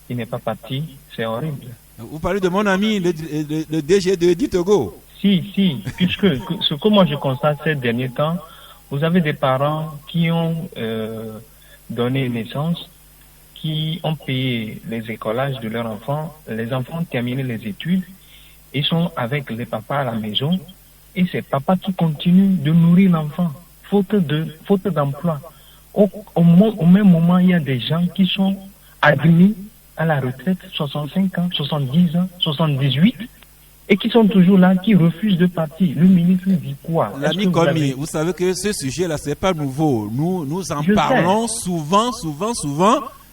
il n'est pas parti, c'est horrible. Vous parlez de mon ami, le DG de Ditogo. Si, puisque ce que moi je constate ces derniers temps, vous avez des parents qui ont donné naissance, qui ont payé les écolages de leurs enfants, les enfants ont terminé les études, ils sont avec les papas à la maison, et c'est papa qui continue de nourrir l'enfant, faute d'emploi. Au même moment, il y a des gens qui sont admis à la retraite, 65 ans, 70 ans, 78, et qui sont toujours là, qui refusent de partir. Le ministre dit quoi? L'ami Komi, vous savez que ce sujet-là, c'est pas nouveau. Nous en parlons souvent.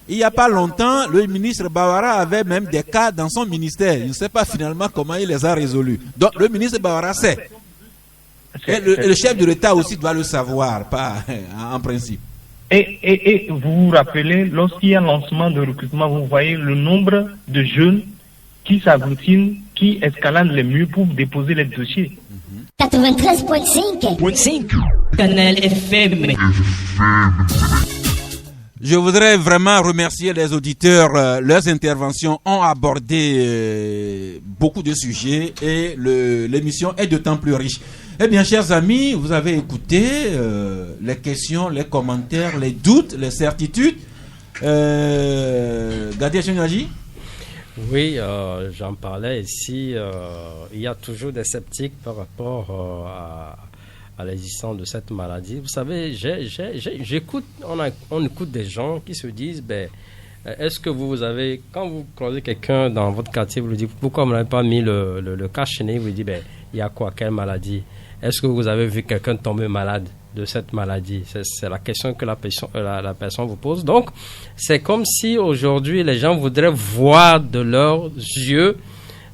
Il n'y a pas longtemps, le ministre Bawara avait même des cas dans son ministère. Je ne sais pas finalement comment il les a résolus. Donc le ministre Bawara sait. Et le chef de l'État aussi doit le savoir, pas en principe. Et vous vous rappelez, lorsqu'il y a un lancement de recrutement, vous voyez le nombre de jeunes qui s'agglutinent, qui escaladent les murs pour déposer les dossiers. 93.5 Canal FM. Je voudrais vraiment remercier les auditeurs. Leurs interventions ont abordé beaucoup de sujets et l'émission est d'autant plus riche. Eh bien, chers amis, vous avez écouté les questions, les commentaires, les doutes, les certitudes. Gadi Chengaji? Oui, j'en parlais ici. Il y a toujours des sceptiques par rapport à l'existence de cette maladie. Vous savez, j'écoute, on écoute des gens qui se disent, est-ce que vous avez, quand vous croisez quelqu'un dans votre quartier, vous lui dites, pourquoi vous n'avez pas mis le cache-nez? Vous lui dites, il y a quoi, quelle maladie? Est-ce que vous avez vu quelqu'un tomber malade de cette maladie? C'est la question que la personne vous pose. Donc, c'est comme si aujourd'hui, les gens voudraient voir de leurs yeux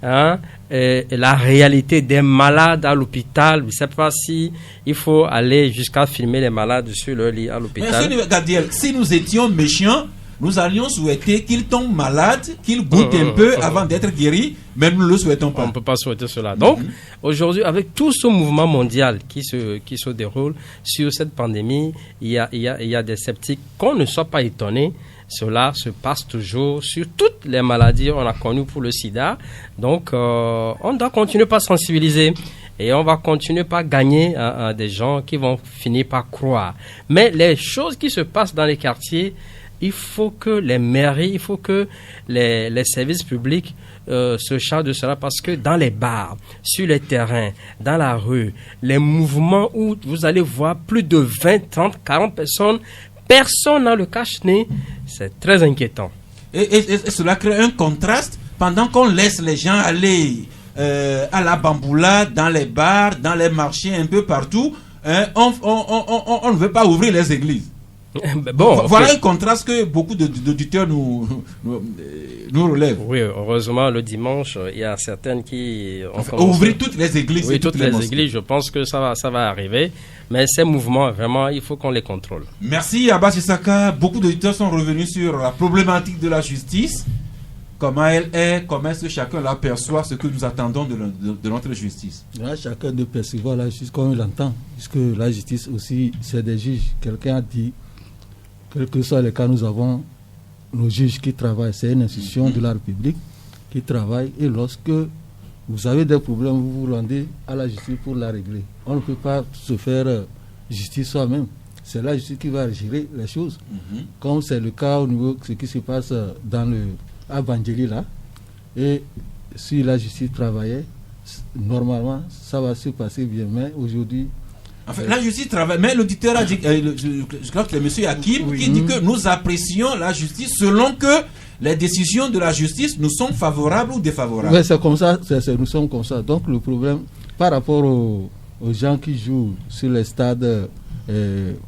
la réalité des malades à l'hôpital. Je ne sais pas si il faut aller jusqu'à filmer les malades sur leur lit à l'hôpital. Gadiel, si nous étions méchants, nous allions souhaiter qu'ils tombent malades, qu'ils goûtent un peu avant d'être guéris, mais nous ne le souhaitons pas. On ne peut pas souhaiter cela. Donc, aujourd'hui, avec tout ce mouvement mondial qui se déroule sur cette pandémie, il y a des sceptiques. Qu'on ne soit pas étonné, cela se passe toujours sur toutes les maladies qu'on a connues pour le sida. Donc, on doit continuer par sensibiliser. Et on va continuer par gagner des gens qui vont finir par croire. Mais les choses qui se passent dans les quartiers, il faut que les mairies, il faut que les services publics se chargent de cela, parce que dans les bars, sur les terrains, dans la rue, les mouvements où vous allez voir plus de 20, 30, 40 personnes, personne n'a le cache-nez, c'est très inquiétant. Et cela crée un contraste pendant qu'on laisse les gens aller à la bamboula, dans les bars, dans les marchés, un peu partout. On ne veut pas ouvrir les églises. Voilà un contraste que beaucoup d'auditeurs nous relèvent. Oui, heureusement, le dimanche, il y a certaines qui ont ouvrir toutes les églises. Oui, toutes les églises, je pense que ça va arriver. Mais ces mouvements, vraiment, il faut qu'on les contrôle. Merci, Abbas Issaka. Beaucoup d'auditeurs sont revenus sur la problématique de la justice. Comment elle est, comment est-ce que chacun l'aperçoit, ce que nous attendons de notre justice. Là, chacun doit percevoir la justice comme il l'entend. Puisque la justice aussi, c'est des juges. Quelqu'un a dit, quel que soit le cas, nous avons nos juges qui travaillent. C'est une institution de la République qui travaille. Et lorsque vous avez des problèmes, vous vous rendez à la justice pour la régler. On ne peut pas se faire justice soi-même. C'est la justice qui va gérer les choses. Comme c'est le cas au niveau de ce qui se passe à Bangeli là. Et si la justice travaillait, normalement, ça va se passer bien. Mais aujourd'hui, Enfin, la justice travaille, mais l'auditeur a dit, je crois que c'est M. Hakim qui dit que nous apprécions la justice selon que les décisions de la justice nous sont favorables ou défavorables. Oui, c'est comme ça, nous sommes comme ça. Donc le problème, par rapport aux gens qui jouent sur les stades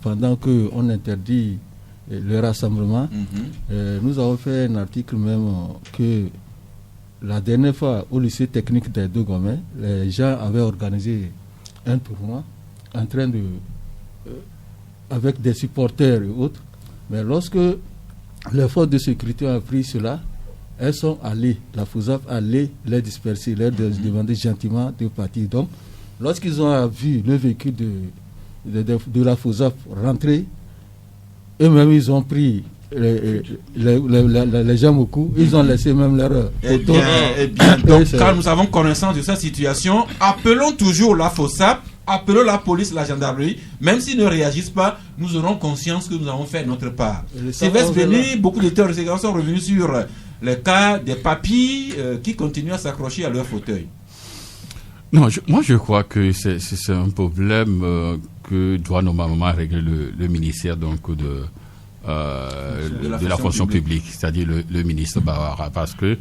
pendant qu'on interdit le rassemblement, nous avons fait un article même que la dernière fois au lycée technique des Dogomé, les gens avaient organisé un tournoi en train de avec des supporters et autres, mais lorsque les forces de sécurité ont pris cela, elles sont allées, la FOSAP allait les disperser, leur demander gentiment de partir. Donc lorsqu'ils ont vu le véhicule de la FOSAP rentrer, eux-mêmes ils ont pris les gens au cou, ils ont laissé même leur photo. Donc quand nous avons connaissance de cette situation, appelons toujours la FOSAP, appelons la police, la gendarmerie, même s'ils ne réagissent pas, nous aurons conscience que nous avons fait notre part. Sylvestre Béni, beaucoup de théoriciens sont revenus sur le cas des papis qui continuent à s'accrocher à leur fauteuil. Non, moi je crois que c'est un problème que doit normalement régler le ministère donc de la fonction publique, c'est-à-dire le ministre Bawara, parce que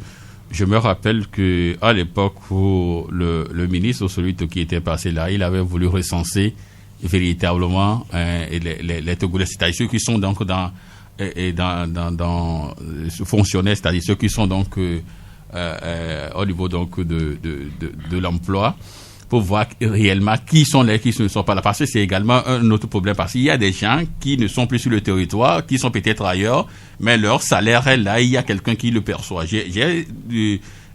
je me rappelle que à l'époque où le ministre, celui qui était passé là, il avait voulu recenser véritablement les Togolais, c'est-à-dire ceux qui sont donc dans fonctionnaires, c'est-à-dire ceux qui sont donc au niveau donc de l'emploi, pour voir réellement qui sont là, qui ne sont pas là. Parce que c'est également un autre problème, parce qu'il y a des gens qui ne sont plus sur le territoire, qui sont peut-être ailleurs, mais leur salaire est là, il y a quelqu'un qui le perçoit. J'ai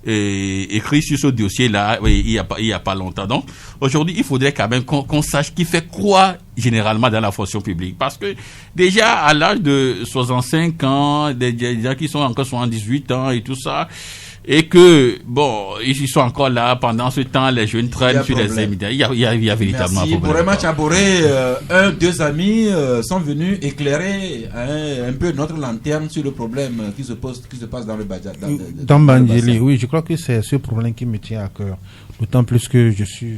écrit sur ce dossier-là il y a pas longtemps. Donc, aujourd'hui, il faudrait quand même qu'on sache qui fait quoi généralement dans la fonction publique. Parce que déjà, à l'âge de 65 ans, des gens qui sont encore 78 ans et tout ça, et que, bon, ils sont encore là pendant ce temps, les jeunes traînent sur les émigrants. Il y a véritablement un problème. Bourema Tchaboré, deux amis sont venus éclairer un peu notre lanterne sur le problème qui se passe dans le Badja. Dans Bandjeli, oui, je crois que c'est ce problème qui me tient à cœur. D'autant plus que je suis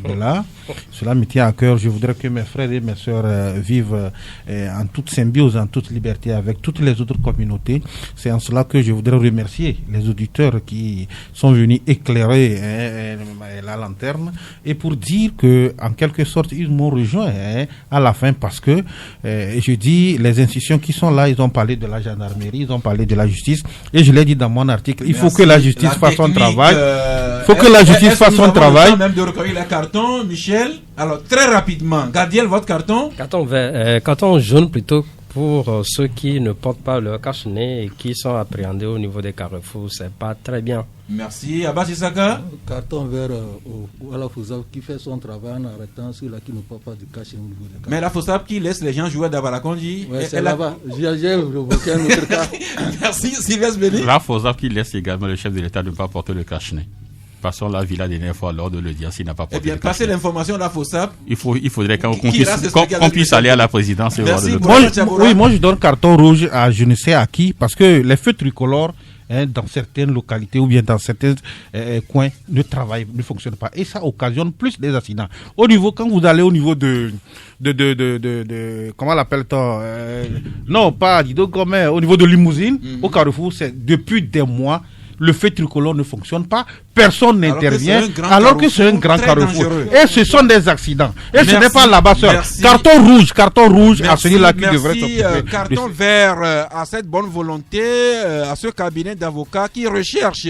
de là. Cela me tient à cœur. Je voudrais que mes frères et mes sœurs vivent en toute symbiose, en toute liberté avec toutes les autres communautés. C'est en cela que je voudrais remercier les auditeurs qui sont venus éclairer la lanterne et pour dire que, en quelque sorte, ils m'ont rejoint à la fin parce que, je dis, les institutions qui sont là, ils ont parlé de la gendarmerie, ils ont parlé de la justice et je l'ai dit dans mon article, il faut que la justice fasse son travail. Il faut que la justice fasse son travail. Même de recueillir les cartons, Michel. Alors, très rapidement, Gadiel, votre carton? Carton jaune plutôt pour ceux qui ne portent pas leur cache-nez et qui sont appréhendés au niveau des carrefours. C'est pas très bien. Merci. Abbas Issaka? Carton vert à la FOSAP qui fait son travail en arrêtant ceux-là qui ne portent pas de cache-nez au niveau des carrefours. Mais la FOSAP qui laisse les gens jouer d'Abalakonji. Oui, c'est là-bas. J'ai évoqué un autre cas. Merci, Sylvestre Béni. La FOSAP qui laisse également le chef de l'État ne pas porter le cache-nez. Passons la villa des dernières fois lors de le dire s'il n'a pas porté. Eh bien, passez l'information à la FOSAP. Il faudrait qu'on puisse aller à la présidence. Merci. Moi, je donne carton rouge à je ne sais à qui, parce que les feux tricolores, dans certaines localités ou bien dans certains coins, ne fonctionnent pas. Et ça occasionne plus des accidents. Au niveau, quand vous allez au niveau de comment l'appelle-t-on non, pas Dido Gomez, au niveau de Limousine, au Carrefour, c'est depuis des mois. Le feu tricolore ne fonctionne pas, personne n'intervient, alors que c'est un grand carrefour. Et ce sont des accidents. Et ce n'est pas l'abasseur. Carton rouge à celui-là qui devrait s'occuper. Carton vert à cette bonne volonté, à ce cabinet d'avocats qui recherche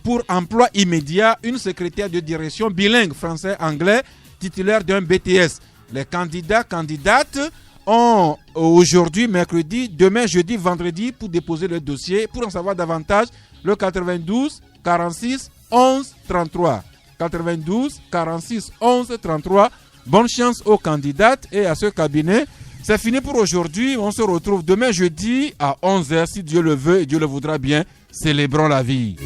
pour emploi immédiat une secrétaire de direction bilingue français-anglais titulaire d'un BTS. Les candidates ont aujourd'hui, mercredi, demain, jeudi, vendredi pour déposer le dossier. Pour en savoir davantage, le 92 46 11 33. 92 46 11 33. Bonne chance aux candidates et à ce cabinet. C'est fini pour aujourd'hui. On se retrouve demain jeudi à 11h si Dieu le veut et Dieu le voudra bien. Célébrons la vie.